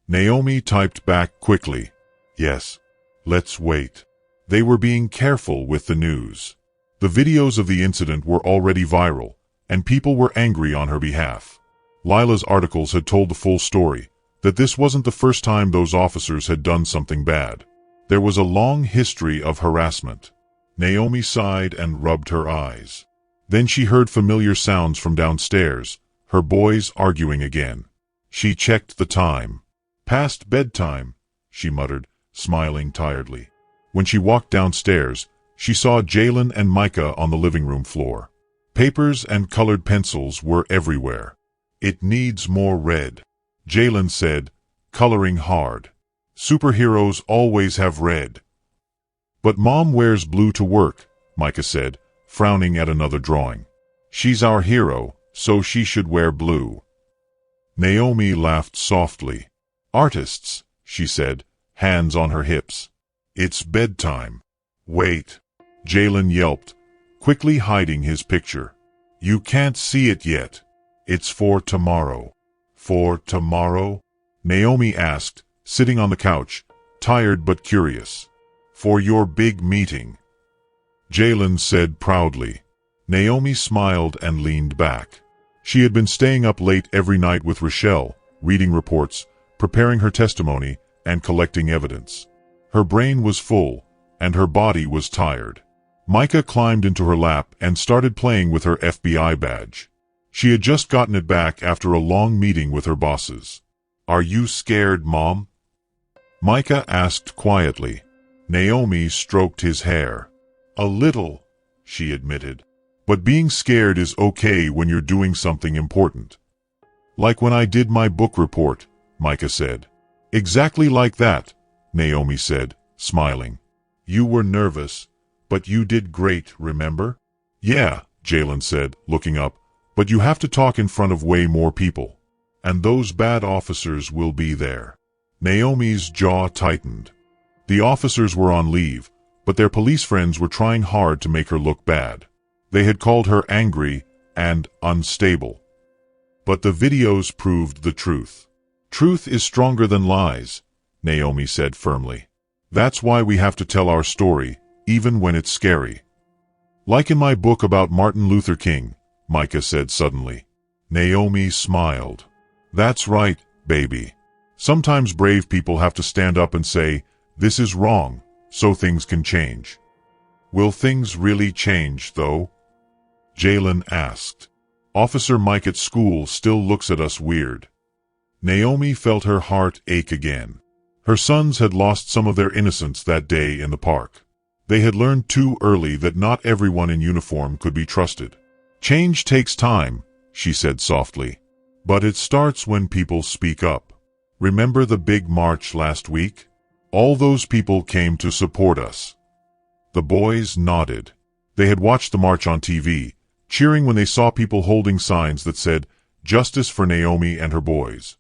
Naomi typed back quickly, "Yes, let's wait." They were being careful with the news. The videos of the incident were already viral, and people were angry on her behalf. Lila's articles had told the full story, that this wasn't the first time those officers had done something bad. There was a long history of harassment. Naomi sighed and rubbed her eyes. Then she heard familiar sounds from downstairs, her boys arguing again. She checked the time. "Past bedtime," she muttered, smiling tiredly. When she walked downstairs, she saw Jalen and Micah on the living room floor. Papers and colored pencils were everywhere. "It needs more red," Jalen said, coloring hard. "Superheroes always have red." "But Mom wears blue to work," Micah said, frowning at another drawing. "She's our hero, so she should wear blue." Naomi laughed softly. "Artists," she said, hands on her hips. "It's bedtime." "Wait," Jalen yelped, quickly hiding his picture. "You can't see it yet. It's for tomorrow." "For tomorrow?" Naomi asked, sitting on the couch, tired but curious. "For your big meeting," Jalen said proudly. Naomi smiled and leaned back. She had been staying up late every night with Rochelle, reading reports, preparing her testimony, and collecting evidence. Her brain was full, and her body was tired. Micah climbed into her lap and started playing with her FBI badge. She had just gotten it back after a long meeting with her bosses. "Are you scared, Mom?" Micah asked quietly. Naomi stroked his hair. "A little," she admitted. "But being scared is okay when you're doing something important." "Like when I did my book report," Micah said. "Exactly like that," Naomi said, smiling. "You were nervous, but you did great, remember?" "Yeah," Jalen said, looking up, "but you have to talk in front of way more people. And those bad officers will be there." Naomi's jaw tightened. The officers were on leave, but their police friends were trying hard to make her look bad. They had called her angry and unstable. But the videos proved the truth. "Truth is stronger than lies," Naomi said firmly. "That's why we have to tell our story, even when it's scary." "Like in my book about Martin Luther King," Micah said suddenly. Naomi smiled. "That's right, baby. Sometimes brave people have to stand up and say, 'This is wrong,' so things can change." Will things really change, though? Jalen asked. Officer Mike at school still looks at us weird. Naomi felt her heart ache again. Her sons had lost some of their innocence that day in the park. They had learned too early that not everyone in uniform could be trusted. Change takes time, she said softly. But it starts when people speak up. Remember the big march last week? All those people came to support us. The boys nodded. They had watched the march on TV, cheering when they saw people holding signs that said, "Justice for Naomi and her boys."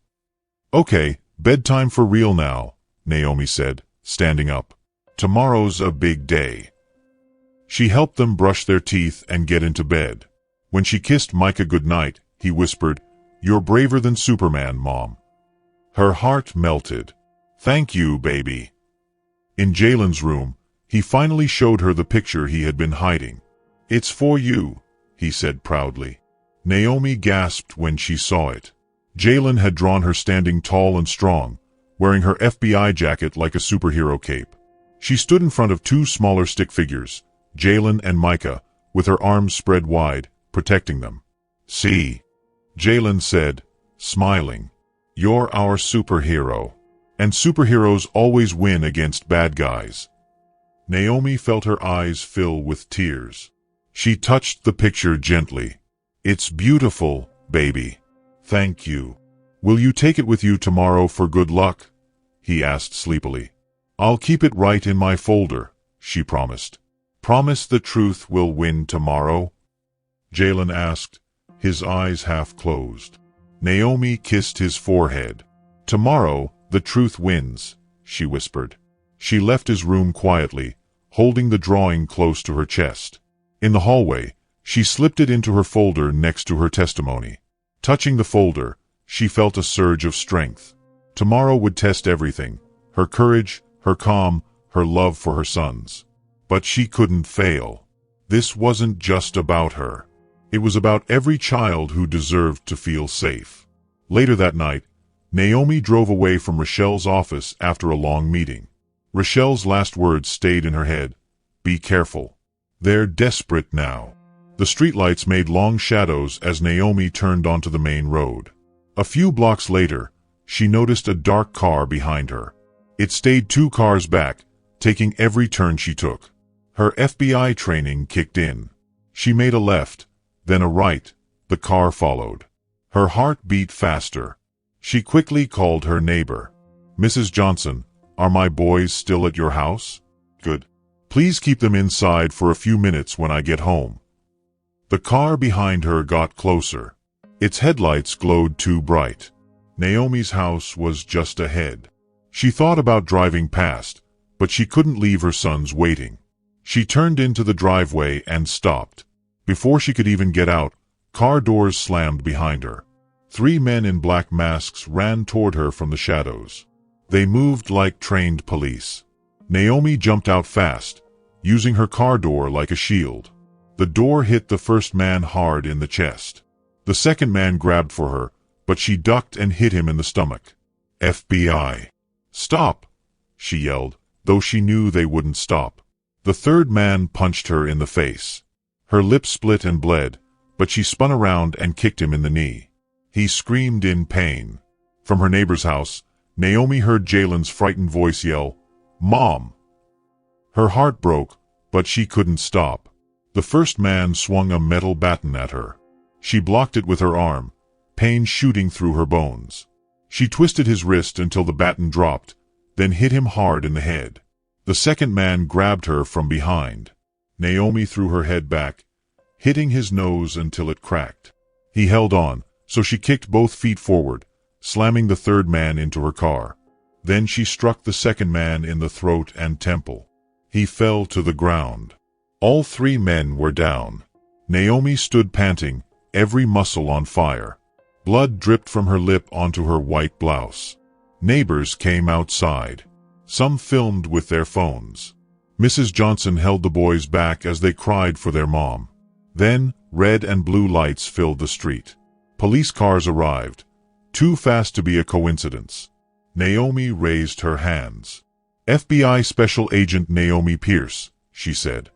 "Okay, bedtime for real now," Naomi said, standing up. "Tomorrow's a big day." She helped them brush their teeth and get into bed. When she kissed Micah goodnight, he whispered, "You're braver than Superman, Mom." Her heart melted. "Thank you, baby." In Jalen's room, he finally showed her the picture he had been hiding. "It's for you," he said proudly. Naomi gasped when she saw it. Jalen had drawn her standing tall and strong, wearing her FBI jacket like a superhero cape. She stood in front of two smaller stick figures, Jalen and Micah, with her arms spread wide, protecting them. "See," Jalen said, smiling. "You're our superhero. And superheroes always win against bad guys." Naomi felt her eyes fill with tears. She touched the picture gently. "It's beautiful, baby. Thank you. Will you take it with you tomorrow for good luck?" he asked sleepily. "I'll keep it right in my folder," she promised. "Promise the truth will win tomorrow?" Jalen asked, his eyes half closed. Naomi kissed his forehead. "Tomorrow, the truth wins," she whispered. She left his room quietly, holding the drawing close to her chest. In the hallway, she slipped it into her folder next to her testimony. Touching the folder, she felt a surge of strength. Tomorrow would test everything, her courage, her calm, her love for her sons. But she couldn't fail. This wasn't just about her. It was about every child who deserved to feel safe. Later that night, Naomi drove away from Rochelle's office after a long meeting. Rochelle's last words stayed in her head. "Be careful. They're desperate now." The streetlights made long shadows as Naomi turned onto the main road. A few blocks later, she noticed a dark car behind her. It stayed 2 cars back, taking every turn she took. Her FBI training kicked in. She made a left, then a right. The car followed. Her heart beat faster. She quickly called her neighbor. "Mrs. Johnson, are my boys still at your house?" "Good. Please keep them inside for a few minutes when I get home." The car behind her got closer. Its headlights glowed too bright. Naomi's house was just ahead. She thought about driving past, but she couldn't leave her sons waiting. She turned into the driveway and stopped. Before she could even get out, car doors slammed behind her. 3 men in black masks ran toward her from the shadows. They moved like trained police. Naomi jumped out fast, using her car door like a shield. The door hit the first man hard in the chest. The second man grabbed for her, but she ducked and hit him in the stomach. "FBI. Stop!" she yelled, though she knew they wouldn't stop. The third man punched her in the face. Her lip split and bled, but she spun around and kicked him in the knee. He screamed in pain. From her neighbor's house, Naomi heard Jalen's frightened voice yell, "Mom!" Her heart broke, but she couldn't stop. The first man swung a metal baton at her. She blocked it with her arm, pain shooting through her bones. She twisted his wrist until the baton dropped, then hit him hard in the head. The second man grabbed her from behind. Naomi threw her head back, hitting his nose until it cracked. He held on, so she kicked both feet forward, slamming the third man into her car. Then she struck the second man in the throat and temple. He fell to the ground. All 3 men were down. Naomi stood panting, every muscle on fire. Blood dripped from her lip onto her white blouse. Neighbors came outside. Some filmed with their phones. Mrs. Johnson held the boys back as they cried for their mom. Then, red and blue lights filled the street. Police cars arrived, too fast to be a coincidence. Naomi raised her hands. "FBI Special Agent Naomi Pierce," she said.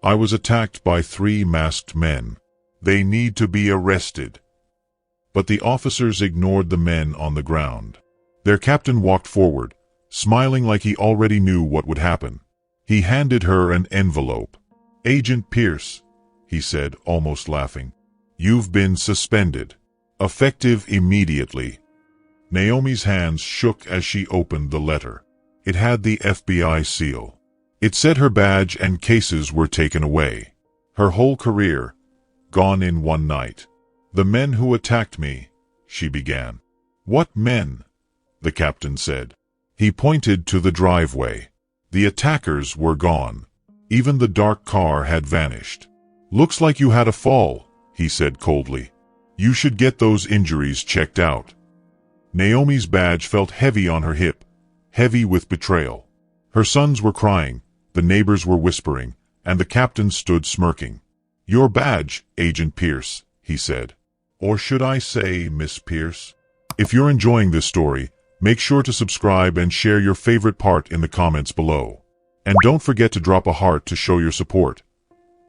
I was attacked by 3 masked men. They need to be arrested. But the officers ignored the men on the ground. Their captain walked forward, smiling like he already knew what would happen. He handed her an envelope. "Agent Pierce," he said, almost laughing. "You've been suspended. Effective immediately." Naomi's hands shook as she opened the letter. It had the FBI seal. It said her badge and cases were taken away. Her whole career, gone in one night. "The men who attacked me," she began. "What men?" the captain said. He pointed to the driveway. The attackers were gone. Even the dark car had vanished. "Looks like you had a fall," he said coldly. "You should get those injuries checked out." Naomi's badge felt heavy on her hip, heavy with betrayal. Her sons were crying, the neighbors were whispering, and the captain stood smirking. "Your badge, Agent Pierce," he said. "Or should I say, Miss Pierce?" If you're enjoying this story, make sure to subscribe and share your favorite part in the comments below. And don't forget to drop a heart to show your support.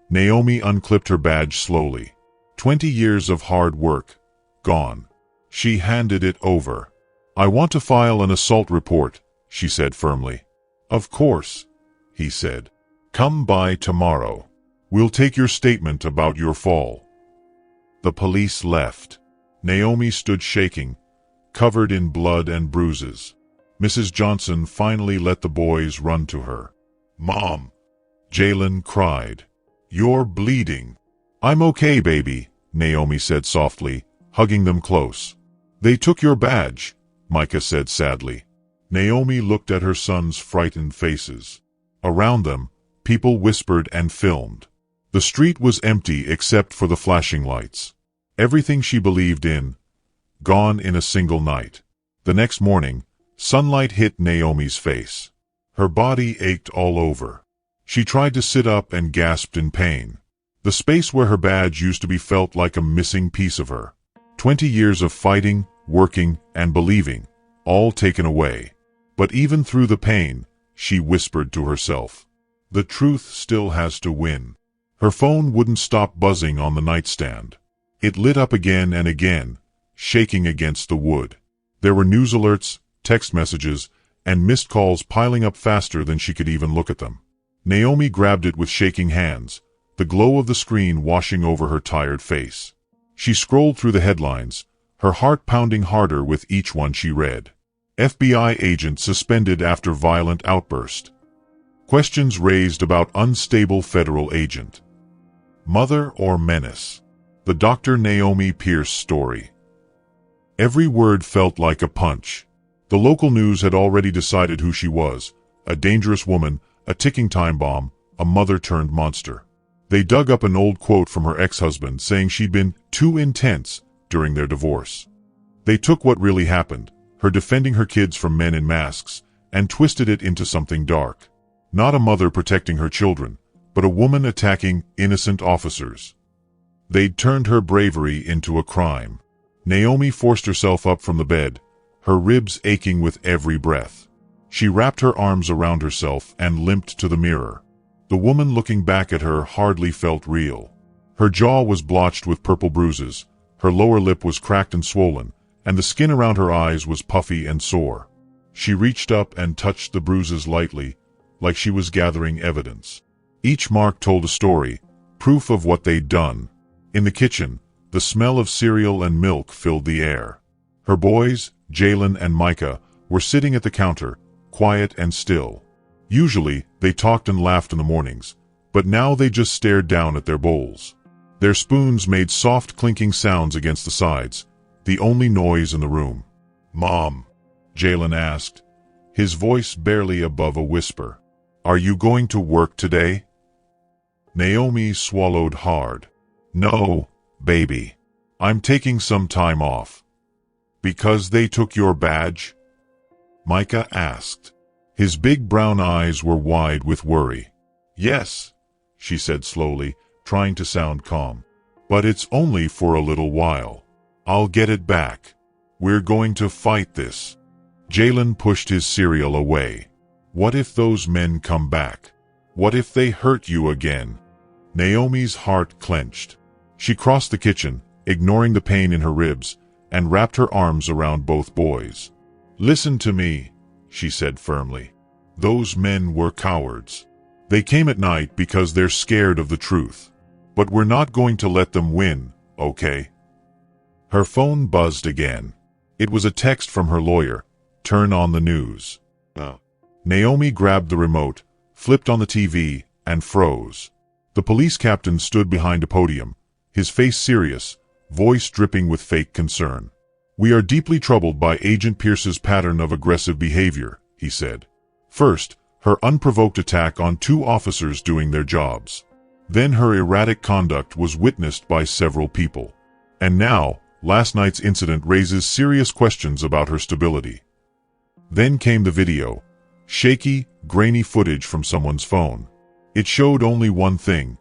Naomi unclipped her badge slowly. 20 years of hard work, gone. She handed it over. "I want to file an assault report," she said firmly. "Of course," he said. "Come by tomorrow. We'll take your statement about your fall." The police left. Naomi stood shaking, covered in blood and bruises. Mrs. Johnson finally let the boys run to her. "Mom," Jalen cried. "You're bleeding." "I'm okay, baby," Naomi said softly, hugging them close. "They took your badge," Micah said sadly. Naomi looked at her sons' frightened faces. Around them, people whispered and filmed. The street was empty except for the flashing lights. Everything she believed in, gone in a single night. The next morning, sunlight hit Naomi's face. Her body ached all over. She tried to sit up and gasped in pain. The space where her badge used to be felt like a missing piece of her. 20 years of fighting, working, and believing, all taken away. But even through the pain, she whispered to herself, "The truth still has to win." Her phone wouldn't stop buzzing on the nightstand. It lit up again and again, shaking against the wood. There were news alerts, text messages, and missed calls piling up faster than she could even look at them. Naomi grabbed it with shaking hands, the glow of the screen washing over her tired face. She scrolled through the headlines, her heart pounding harder with each one she read. FBI agent suspended after violent outburst. Questions raised about unstable federal agent. Mother or menace? The Dr. Naomi Pierce story. Every word felt like a punch. The local news had already decided who she was, a dangerous woman, a ticking time bomb, a mother-turned-monster. They dug up an old quote from her ex-husband saying she'd been too intense during their divorce. They took what really happened, her defending her kids from men in masks, and twisted it into something dark. Not a mother protecting her children, but a woman attacking innocent officers. They'd turned her bravery into a crime. Naomi forced herself up from the bed, her ribs aching with every breath. She wrapped her arms around herself and limped to the mirror. The woman looking back at her hardly felt real. Her jaw was blotched with purple bruises, her lower lip was cracked and swollen, and the skin around her eyes was puffy and sore. She reached up and touched the bruises lightly, like she was gathering evidence. Each mark told a story, proof of what they'd done. In the kitchen, the smell of cereal and milk filled the air. Her boys, Jalen and Micah, were sitting at the counter, quiet and still. Usually, they talked and laughed in the mornings, but now they just stared down at their bowls. Their spoons made soft clinking sounds against the sides, the only noise in the room. "Mom," Jalen asked, his voice barely above a whisper, "are you going to work today?" Naomi swallowed hard. "No, baby. I'm taking some time off." "Because they took your badge?" Micah asked. His big brown eyes were wide with worry. "Yes," she said slowly, trying to sound calm. "But it's only for a little while. I'll get it back. We're going to fight this." Jalen pushed his cereal away. "What if those men come back? What if they hurt you again?" Naomi's heart clenched. She crossed the kitchen, ignoring the pain in her ribs, and wrapped her arms around both boys. "Listen to me," she said firmly. "Those men were cowards. They came at night because they're scared of the truth. But we're not going to let them win, okay?" Her phone buzzed again. It was a text from her lawyer. "Turn on the news." Naomi grabbed the remote, flipped on the TV, and froze. The police captain stood behind a podium, his face serious, voice dripping with fake concern. "We are deeply troubled by Agent Pierce's pattern of aggressive behavior," he said. "First, her unprovoked attack on 2 officers doing their jobs. Then her erratic conduct was witnessed by several people. And now, last night's incident raises serious questions about her stability." Then came the video. Shaky, grainy footage from someone's phone. It showed only one thing: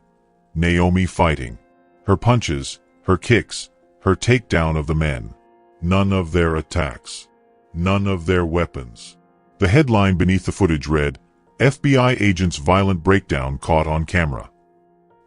Naomi fighting. Her punches, her kicks, her takedown of the men. None of their attacks. None of their weapons. The headline beneath the footage read, "FBI agent's violent breakdown caught on camera."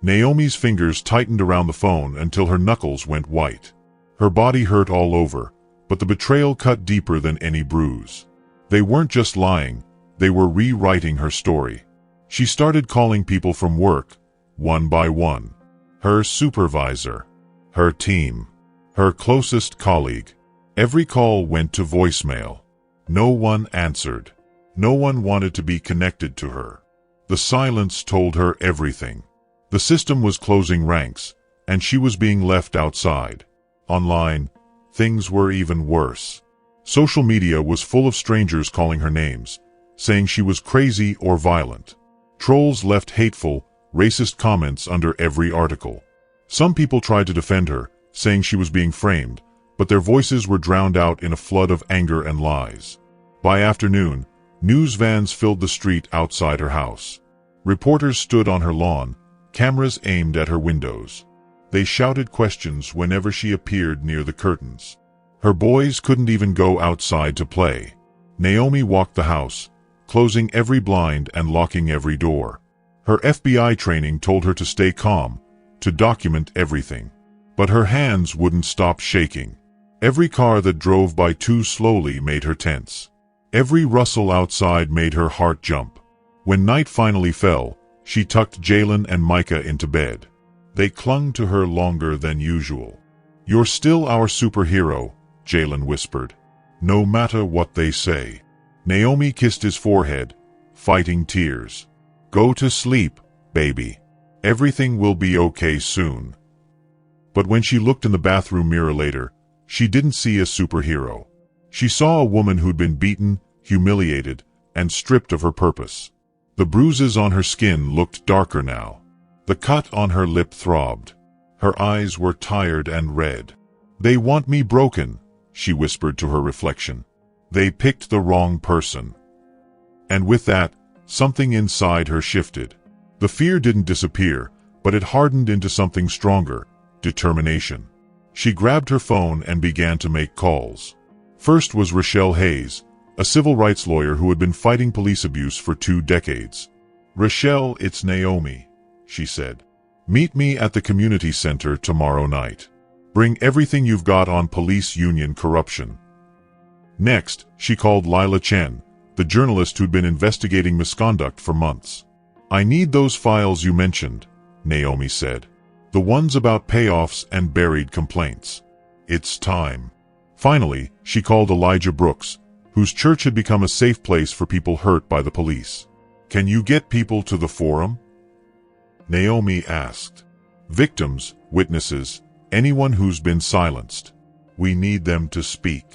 Naomi's fingers tightened around the phone until her knuckles went white. Her body hurt all over, but the betrayal cut deeper than any bruise. They weren't just lying, they were rewriting her story. She started calling people from work, one by one. Her supervisor, her team, her closest colleague. Every call went to voicemail. No one answered. No one wanted to be connected to her. The silence told her everything. The system was closing ranks, and she was being left outside. Online, things were even worse. Social media was full of strangers calling her names, saying she was crazy or violent. Trolls left hateful, racist comments under every article. Some people tried to defend her, saying she was being framed, but their voices were drowned out in a flood of anger and lies. By afternoon, news vans filled the street outside her house. Reporters stood on her lawn, cameras aimed at her windows. They shouted questions whenever she appeared near the curtains. Her boys couldn't even go outside to play. Naomi walked the house, closing every blind and locking every door. Her FBI training told her to stay calm, to document everything. But her hands wouldn't stop shaking. Every car that drove by too slowly made her tense. Every rustle outside made her heart jump. When night finally fell, she tucked Jalen and Micah into bed. They clung to her longer than usual. "You're still our superhero," Jalen whispered. "No matter what they say." Naomi kissed his forehead, fighting tears. "Go to sleep, baby. Everything will be okay soon." But when she looked in the bathroom mirror later, she didn't see a superhero. She saw a woman who'd been beaten, humiliated, and stripped of her purpose. The bruises on her skin looked darker now. The cut on her lip throbbed. Her eyes were tired and red. "They want me broken," she whispered to her reflection. "They picked the wrong person." And with that, something inside her shifted. The fear didn't disappear, but it hardened into something stronger: determination. She grabbed her phone and began to make calls. First was Rochelle Hayes, a civil rights lawyer who had been fighting police abuse for 2 decades. "Rochelle, it's Naomi," she said. "Meet me at the community center tomorrow night. Bring everything you've got on police union corruption." Next, she called Lila Chen, the journalist who'd been investigating misconduct for months. "I need those files you mentioned," Naomi said. "The ones about payoffs and buried complaints. It's time." Finally, she called Elijah Brooks, whose church had become a safe place for people hurt by the police. "Can you get people to the forum?" Naomi asked. "Victims, witnesses, anyone who's been silenced. We need them to speak."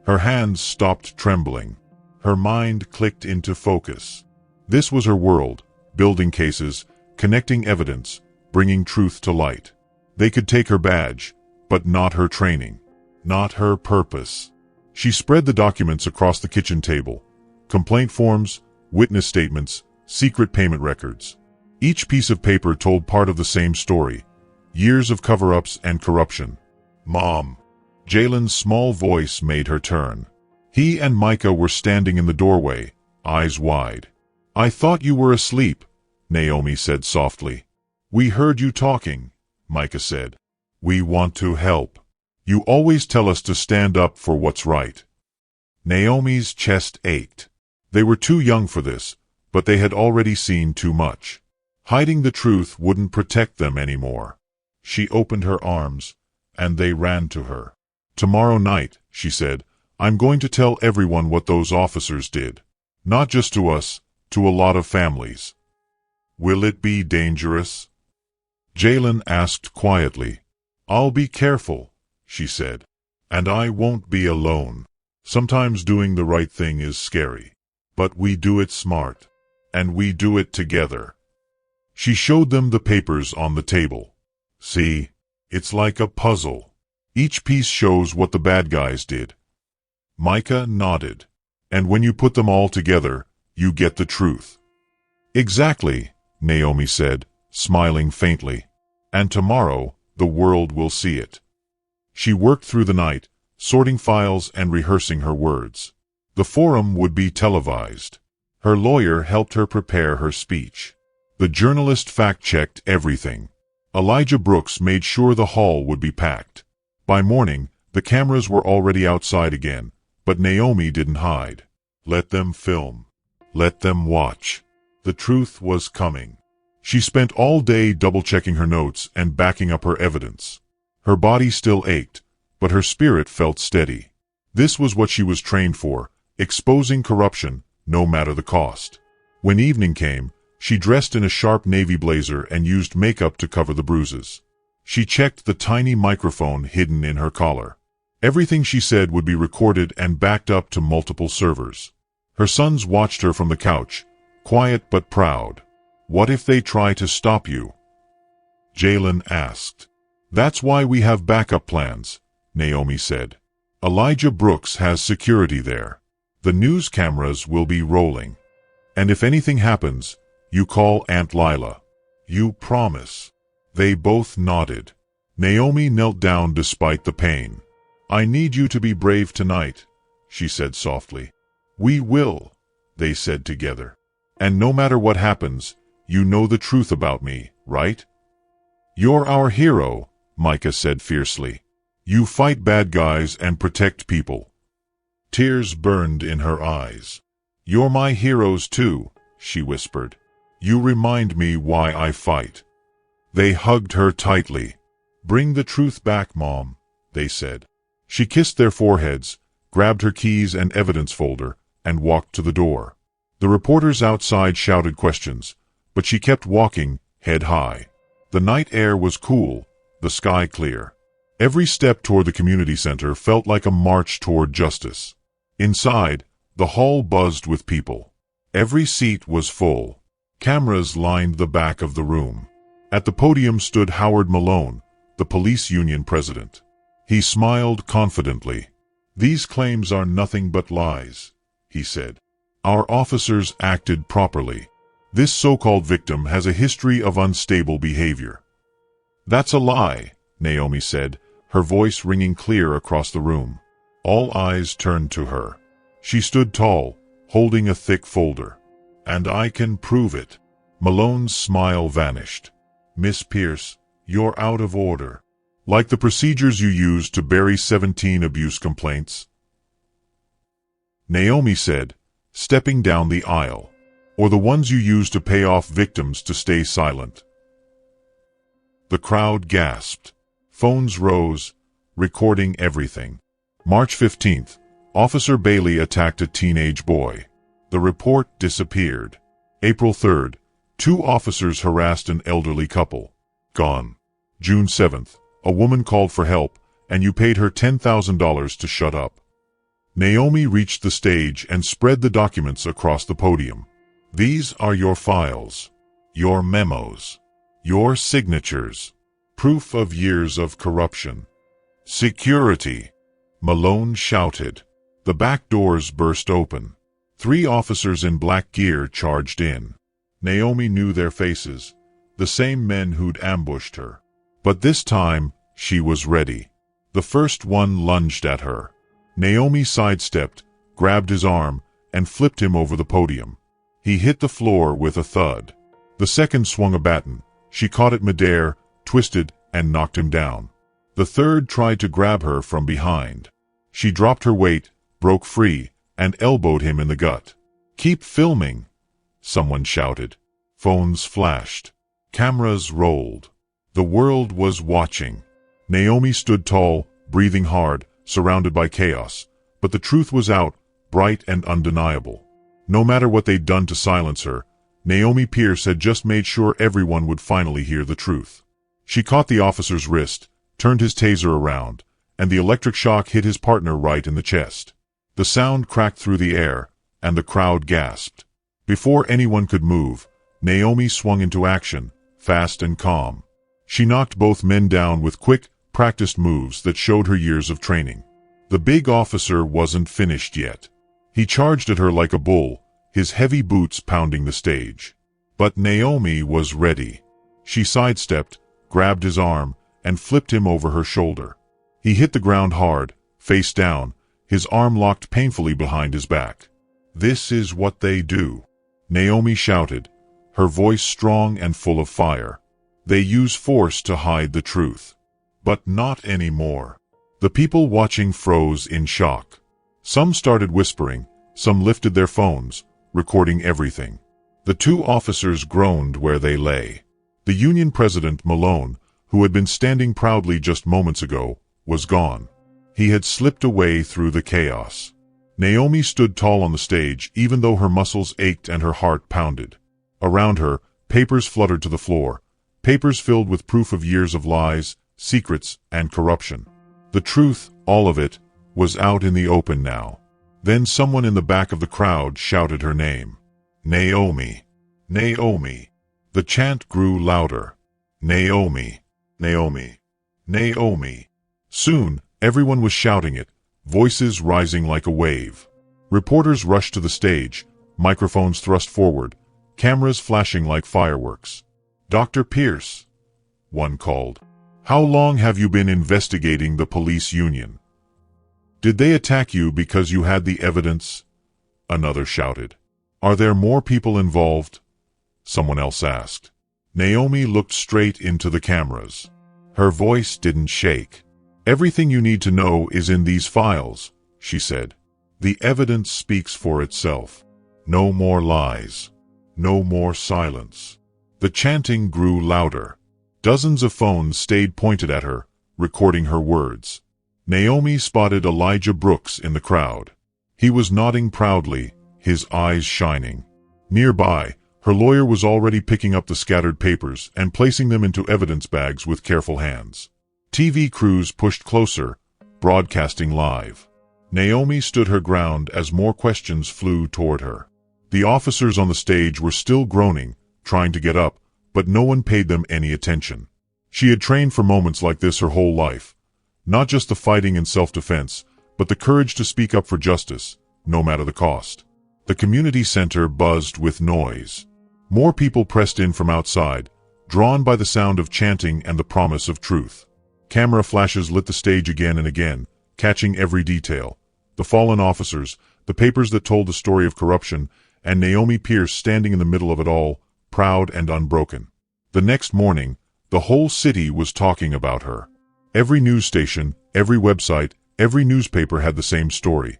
Her hands stopped trembling. Her mind clicked into focus. This was her world, building cases, connecting evidence, bringing truth to light. They could take her badge, but not her training, not her purpose. She spread the documents across the kitchen table: complaint forms, witness statements, secret payment records. Each piece of paper told part of the same story: years of cover-ups and corruption. "Mom." Jalen's small voice made her turn. He and Micah were standing in the doorway, eyes wide. "I thought you were asleep," Naomi said softly. "We heard you talking," Micah said. "We want to help. You always tell us to stand up for what's right." Naomi's chest ached. They were too young for this, but they had already seen too much. Hiding the truth wouldn't protect them anymore. She opened her arms, and they ran to her. "Tomorrow night," she said, "I'm going to tell everyone what those officers did. Not just to us, to a lot of families." "Will it be dangerous?" Jalen asked quietly. "I'll be careful," she said. "And I won't be alone. Sometimes doing the right thing is scary. But we do it smart. And we do it together." She showed them the papers on the table. "See? It's like a puzzle. Each piece shows what the bad guys did." Micah nodded. "And when you put them all together, you get the truth." "Exactly," Naomi said, smiling faintly. "And tomorrow, the world will see it." She worked through the night, sorting files and rehearsing her words. The forum would be televised. Her lawyer helped her prepare her speech. The journalist fact-checked everything. Elijah Brooks made sure the hall would be packed. By morning, the cameras were already outside again, but Naomi didn't hide. Let them film. Let them watch. The truth was coming. She spent all day double-checking her notes and backing up her evidence. Her body still ached, but her spirit felt steady. This was what she was trained for, exposing corruption, no matter the cost. When evening came, she dressed in a sharp navy blazer and used makeup to cover the bruises. She checked the tiny microphone hidden in her collar. Everything she said would be recorded and backed up to multiple servers. Her sons watched her from the couch, quiet but proud. "What if they try to stop you?" Jalen asked. "That's why we have backup plans," Naomi said. "Elijah Brooks has security there. The news cameras will be rolling. And if anything happens, you call Aunt Lila. You promise?" They both nodded. Naomi knelt down despite the pain. "I need you to be brave tonight," she said softly. "We will," they said together. "And no matter what happens, you know the truth about me, right?" "You're our hero," Micah said fiercely. "You fight bad guys and protect people." Tears burned in her eyes. "You're my heroes too," she whispered. "You remind me why I fight." They hugged her tightly. "Bring the truth back, Mom," they said. She kissed their foreheads, grabbed her keys and evidence folder, and walked to the door. The reporters outside shouted questions, but she kept walking, head high. The night air was cool, the sky clear. Every step toward the community center felt like a march toward justice. Inside, the hall buzzed with people. Every seat was full. Cameras lined the back of the room. At the podium stood Howard Malone, the police union president. He smiled confidently. "These claims are nothing but lies," he said. "Our officers acted properly. This so-called victim has a history of unstable behavior." "That's a lie," Naomi said, her voice ringing clear across the room. All eyes turned to her. She stood tall, holding a thick folder. "And I can prove it." Malone's smile vanished. "Miss Pierce, you're out of order. Like the procedures you used to bury 17 abuse complaints," Naomi said, stepping down the aisle. "Or the ones you used to pay off victims to stay silent." The crowd gasped. Phones rose, recording everything. March 15th, Officer Bailey attacked a teenage boy. The report disappeared. April 3rd, 2 officers harassed an elderly couple. Gone. June 7th, a woman called for help, and you paid her $10,000 to shut up. Naomi reached the stage and spread the documents across the podium. "These are your files, your memos, your signatures, proof of years of corruption." "Security!" Malone shouted. The back doors burst open. 3 officers in black gear charged in. Naomi knew their faces, the same men who'd ambushed her. But this time, she was ready. The first one lunged at her. Naomi sidestepped, grabbed his arm, and flipped him over the podium. He hit the floor with a thud. The second swung a baton, She caught at midair, twisted, and knocked him down. The third tried to grab her from behind. She dropped her weight, broke free, and elbowed him in the gut. "Keep filming," someone shouted. Phones flashed. Cameras rolled. The world was watching. Naomi stood tall, breathing hard, surrounded by chaos. But the truth was out, bright and undeniable. No matter what they'd done to silence her, Naomi Pierce had just made sure everyone would finally hear the truth. She caught the officer's wrist, turned his taser around, and the electric shock hit his partner right in the chest. The sound cracked through the air, and the crowd gasped. Before anyone could move, Naomi swung into action, fast and calm. She knocked both men down with quick, practiced moves that showed her years of training. The big officer wasn't finished yet. He charged at her like a bull, his heavy boots pounding the stage. But Naomi was ready. She sidestepped, grabbed his arm, and flipped him over her shoulder. He hit the ground hard, face down, his arm locked painfully behind his back. "This is what they do," Naomi shouted, her voice strong and full of fire. "They use force to hide the truth. But not anymore." The people watching froze in shock. Some started whispering, some lifted their phones, recording everything. The two officers groaned where they lay. The Union president, Malone, who had been standing proudly just moments ago, was gone. He had slipped away through the chaos. Naomi stood tall on the stage, even though her muscles ached and her heart pounded. Around her, papers fluttered to the floor, papers filled with proof of years of lies, secrets, and corruption. The truth, all of it, was out in the open now. Then someone in the back of the crowd shouted her name. "Naomi! Naomi!" The chant grew louder. "Naomi! Naomi! Naomi!" Soon, everyone was shouting it, voices rising like a wave. Reporters rushed to the stage, microphones thrust forward, cameras flashing like fireworks. "Dr. Pierce," one called. "How long have you been investigating the police union? Did they attack you because you had the evidence?" Another shouted. "Are there more people involved?" Someone else asked. Naomi looked straight into the cameras. Her voice didn't shake. "Everything you need to know is in these files," she said. "The evidence speaks for itself. No more lies. No more silence." The chanting grew louder. Dozens of phones stayed pointed at her, recording her words. Naomi spotted Elijah Brooks in the crowd. He was nodding proudly, his eyes shining. Nearby, her lawyer was already picking up the scattered papers and placing them into evidence bags with careful hands. TV crews pushed closer, broadcasting live. Naomi stood her ground as more questions flew toward her. The officers on the stage were still groaning, trying to get up, but no one paid them any attention. She had trained for moments like this her whole life. Not just the fighting and self-defense, but the courage to speak up for justice, no matter the cost. The community center buzzed with noise. More people pressed in from outside, drawn by the sound of chanting and the promise of truth. Camera flashes lit the stage again and again, catching every detail. The fallen officers, the papers that told the story of corruption, and Naomi Pierce standing in the middle of it all, proud and unbroken. The next morning, the whole city was talking about her. Every news station, every website, every newspaper had the same story.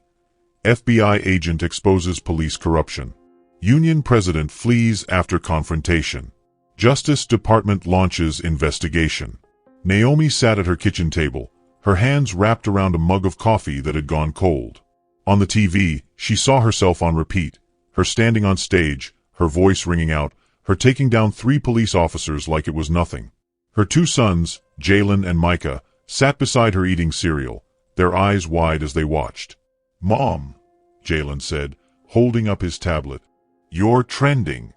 FBI agent exposes police corruption. Union president flees after confrontation. Justice Department launches investigation. Naomi sat at her kitchen table, her hands wrapped around a mug of coffee that had gone cold. On the TV, she saw herself on repeat, her standing on stage, her voice ringing out, her taking down 3 police officers like it was nothing. Her 2 sons, Jalen and Micah, sat beside her eating cereal, their eyes wide as they watched. "Mom," Jalen said, holding up his tablet. "You're trending."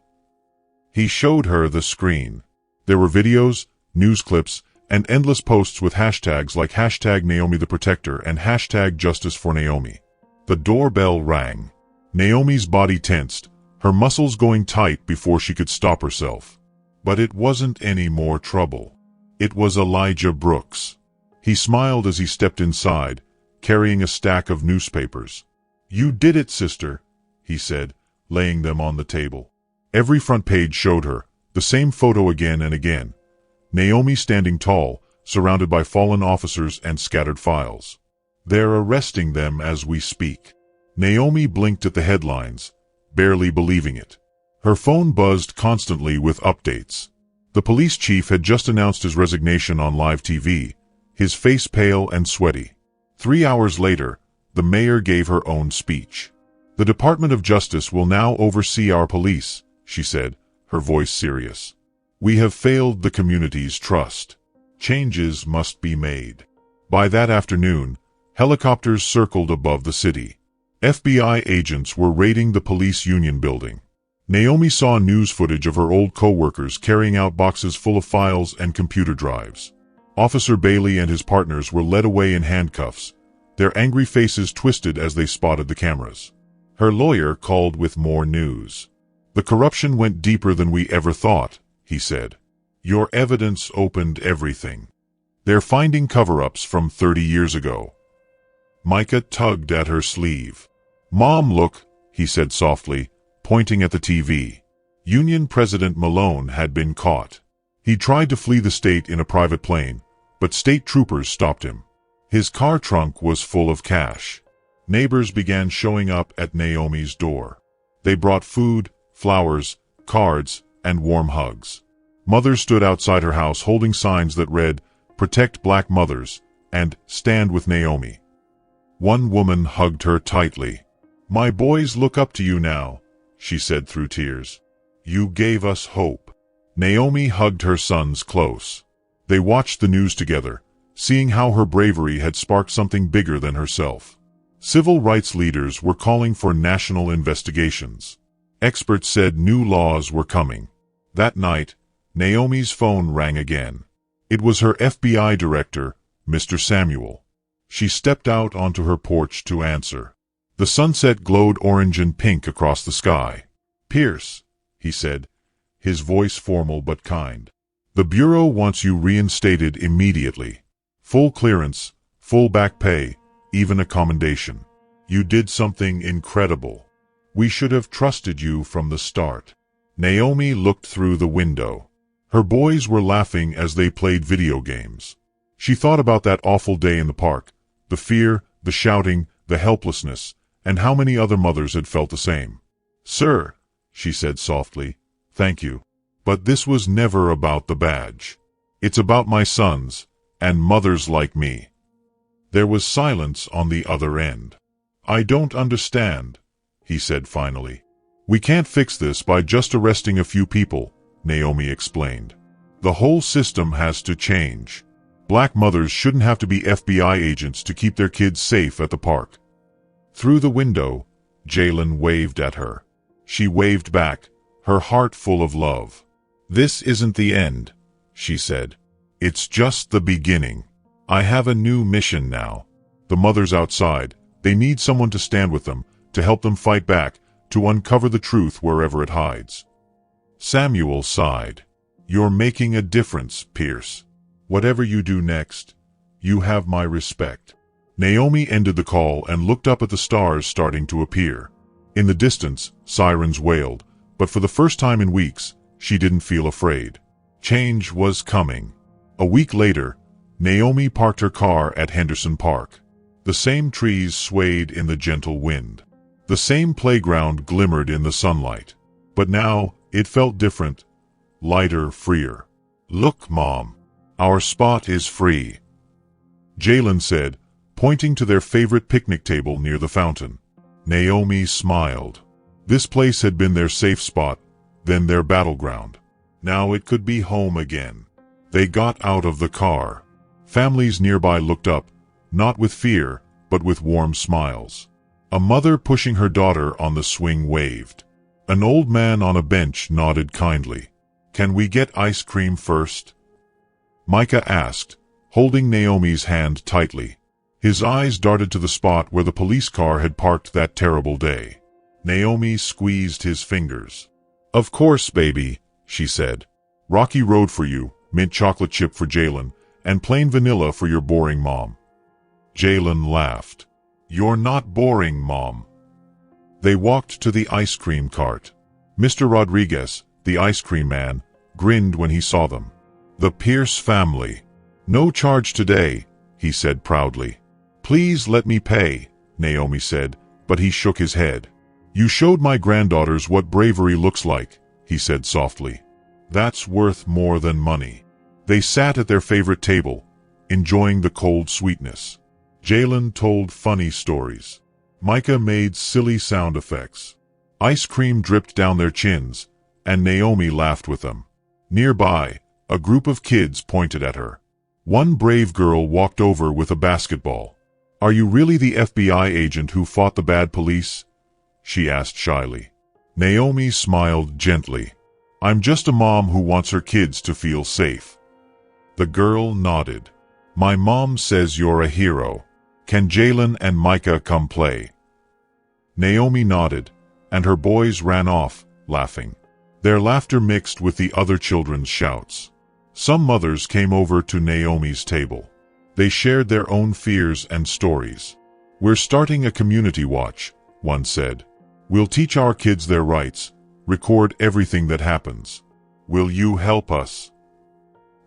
He showed her the screen. There were videos, news clips, and endless posts with hashtags like #NaomiTheProtector and #JusticeForNaomi. The doorbell rang. Naomi's body tensed, her muscles going tight before she could stop herself. But it wasn't any more trouble. It was Elijah Brooks. He smiled as he stepped inside, carrying a stack of newspapers. "You did it, sister," he said, laying them on the table. Every front page showed her, The same photo again and again. Naomi standing tall, surrounded by fallen officers and scattered files. They're arresting them as we speak. Naomi blinked at the headlines, barely believing it. Her phone buzzed constantly with updates. The police chief had just announced his resignation on live TV, his face pale and sweaty. 3 hours later, the mayor gave her own speech. The Department of Justice will now oversee our police, she said, her voice serious. We have failed the community's trust. Changes must be made. By that afternoon, helicopters circled above the city. FBI agents were raiding the police union building. Naomi saw news footage of her old co-workers carrying out boxes full of files and computer drives. Officer Bailey and his partners were led away in handcuffs, their angry faces twisted as they spotted the cameras. Her lawyer called with more news. The corruption went deeper than we ever thought, he said. Your evidence opened everything. They're finding cover-ups from 30 years ago. Micah tugged at her sleeve. Mom, look, he said softly, pointing at the TV. Union President Malone had been caught. He tried to flee the state in a private plane, but state troopers stopped him. His car trunk was full of cash. Neighbors began showing up at Naomi's door. They brought food, flowers, cards, and warm hugs. Mothers stood outside her house holding signs that read, "Protect Black Mothers," and "Stand with Naomi." One woman hugged her tightly. My boys look up to you now, she said through tears. You gave us hope. Naomi hugged her sons close. They watched the news together, seeing how her bravery had sparked something bigger than herself. Civil rights leaders were calling for national investigations. Experts said new laws were coming. That night, Naomi's phone rang again. It was her FBI director, Mr. Samuel. She stepped out onto her porch to answer. The sunset glowed orange and pink across the sky. Pierce, he said, his voice formal but kind. The Bureau wants you reinstated immediately. Full clearance, full back pay, even a commendation. You did something incredible. We should have trusted you from the start. Naomi looked through the window. Her boys were laughing as they played video games. She thought about that awful day in the park, the fear, the shouting, the helplessness, and how many other mothers had felt the same. Sir, she said softly, thank you. But this was never about the badge. It's about my sons, and mothers like me. There was silence on the other end. I don't understand, he said finally. We can't fix this by just arresting a few people, Naomi explained. The whole system has to change. Black mothers shouldn't have to be FBI agents to keep their kids safe at the park. Through the window, Jalen waved at her. She waved back, her heart full of love. This isn't the end, she said. It's just the beginning. I have a new mission now. The mothers outside, they need someone to stand with them, to help them fight back, to uncover the truth wherever it hides. Samuel sighed. You're making a difference, Pierce. Whatever you do next, you have my respect. Naomi ended the call and looked up at the stars starting to appear. In the distance, sirens wailed, but for the first time in weeks, she didn't feel afraid. Change was coming. A week later, Naomi parked her car at Henderson Park. The same trees swayed in the gentle wind. The same playground glimmered in the sunlight. But now, it felt different, lighter, freer. Look, Mom. Our spot is free, Jalen said, pointing to their favorite picnic table near the fountain. Naomi smiled. This place had been their safe spot, then their battleground. Now it could be home again. They got out of the car. Families nearby looked up, not with fear, but with warm smiles. A mother pushing her daughter on the swing waved. An old man on a bench nodded kindly. Can we get ice cream first? Micah asked, holding Naomi's hand tightly. His eyes darted to the spot where the police car had parked that terrible day. Naomi squeezed his fingers. Of course, baby, she said. Rocky Road for you, mint chocolate chip for Jalen, and plain vanilla for your boring mom. Jalen laughed. You're not boring, Mom. They walked to the ice cream cart. Mr. Rodriguez, the ice cream man, grinned when he saw them. The Pierce family. No charge today, he said proudly. Please let me pay, Naomi said, but he shook his head. You showed my granddaughters what bravery looks like, he said softly. That's worth more than money. They sat at their favorite table, enjoying the cold sweetness. Jalen told funny stories. Micah made silly sound effects. Ice cream dripped down their chins, and Naomi laughed with them. Nearby, a group of kids pointed at her. One brave girl walked over with a basketball. Are you really the FBI agent who fought the bad police? She asked shyly. Naomi smiled gently. I'm just a mom who wants her kids to feel safe. The girl nodded. My mom says you're a hero. Can Jalen and Micah come play? Naomi nodded, and her boys ran off, laughing. Their laughter mixed with the other children's shouts. Some mothers came over to Naomi's table. They shared their own fears and stories. We're starting a community watch, one said. We'll teach our kids their rights, record everything that happens. Will you help us?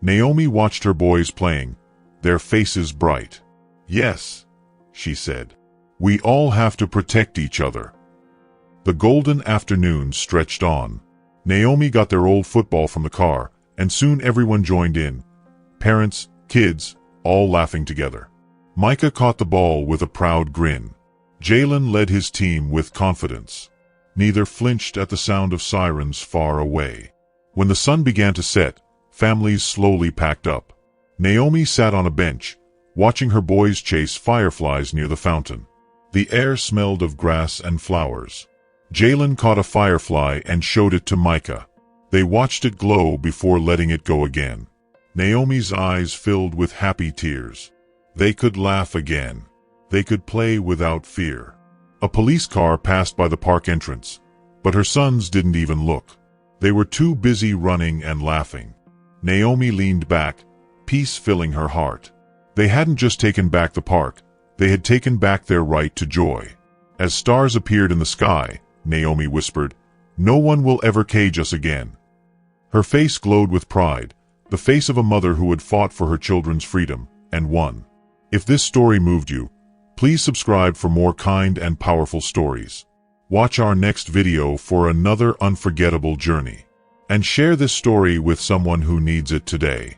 Naomi watched her boys playing, their faces bright. Yes, she said. We all have to protect each other. The golden afternoon stretched on. Naomi got their old football from the car, and soon everyone joined in. Parents, kids, all laughing together. Micah caught the ball with a proud grin. Jalen led his team with confidence. Neither flinched at the sound of sirens far away. When the sun began to set, families slowly packed up. Naomi sat on a bench, watching her boys chase fireflies near the fountain. The air smelled of grass and flowers. Jalen caught a firefly and showed it to Micah. They watched it glow before letting it go again. Naomi's eyes filled with happy tears. They could laugh again. They could play without fear. A police car passed by the park entrance, but her sons didn't even look. They were too busy running and laughing. Naomi leaned back, peace filling her heart. They hadn't just taken back the park, they had taken back their right to joy. As stars appeared in the sky, Naomi whispered, "No one will ever cage us again." Her face glowed with pride, the face of a mother who had fought for her children's freedom, and won. If this story moved you, please subscribe for more kind and powerful stories. Watch our next video for another unforgettable journey. And share this story with someone who needs it today.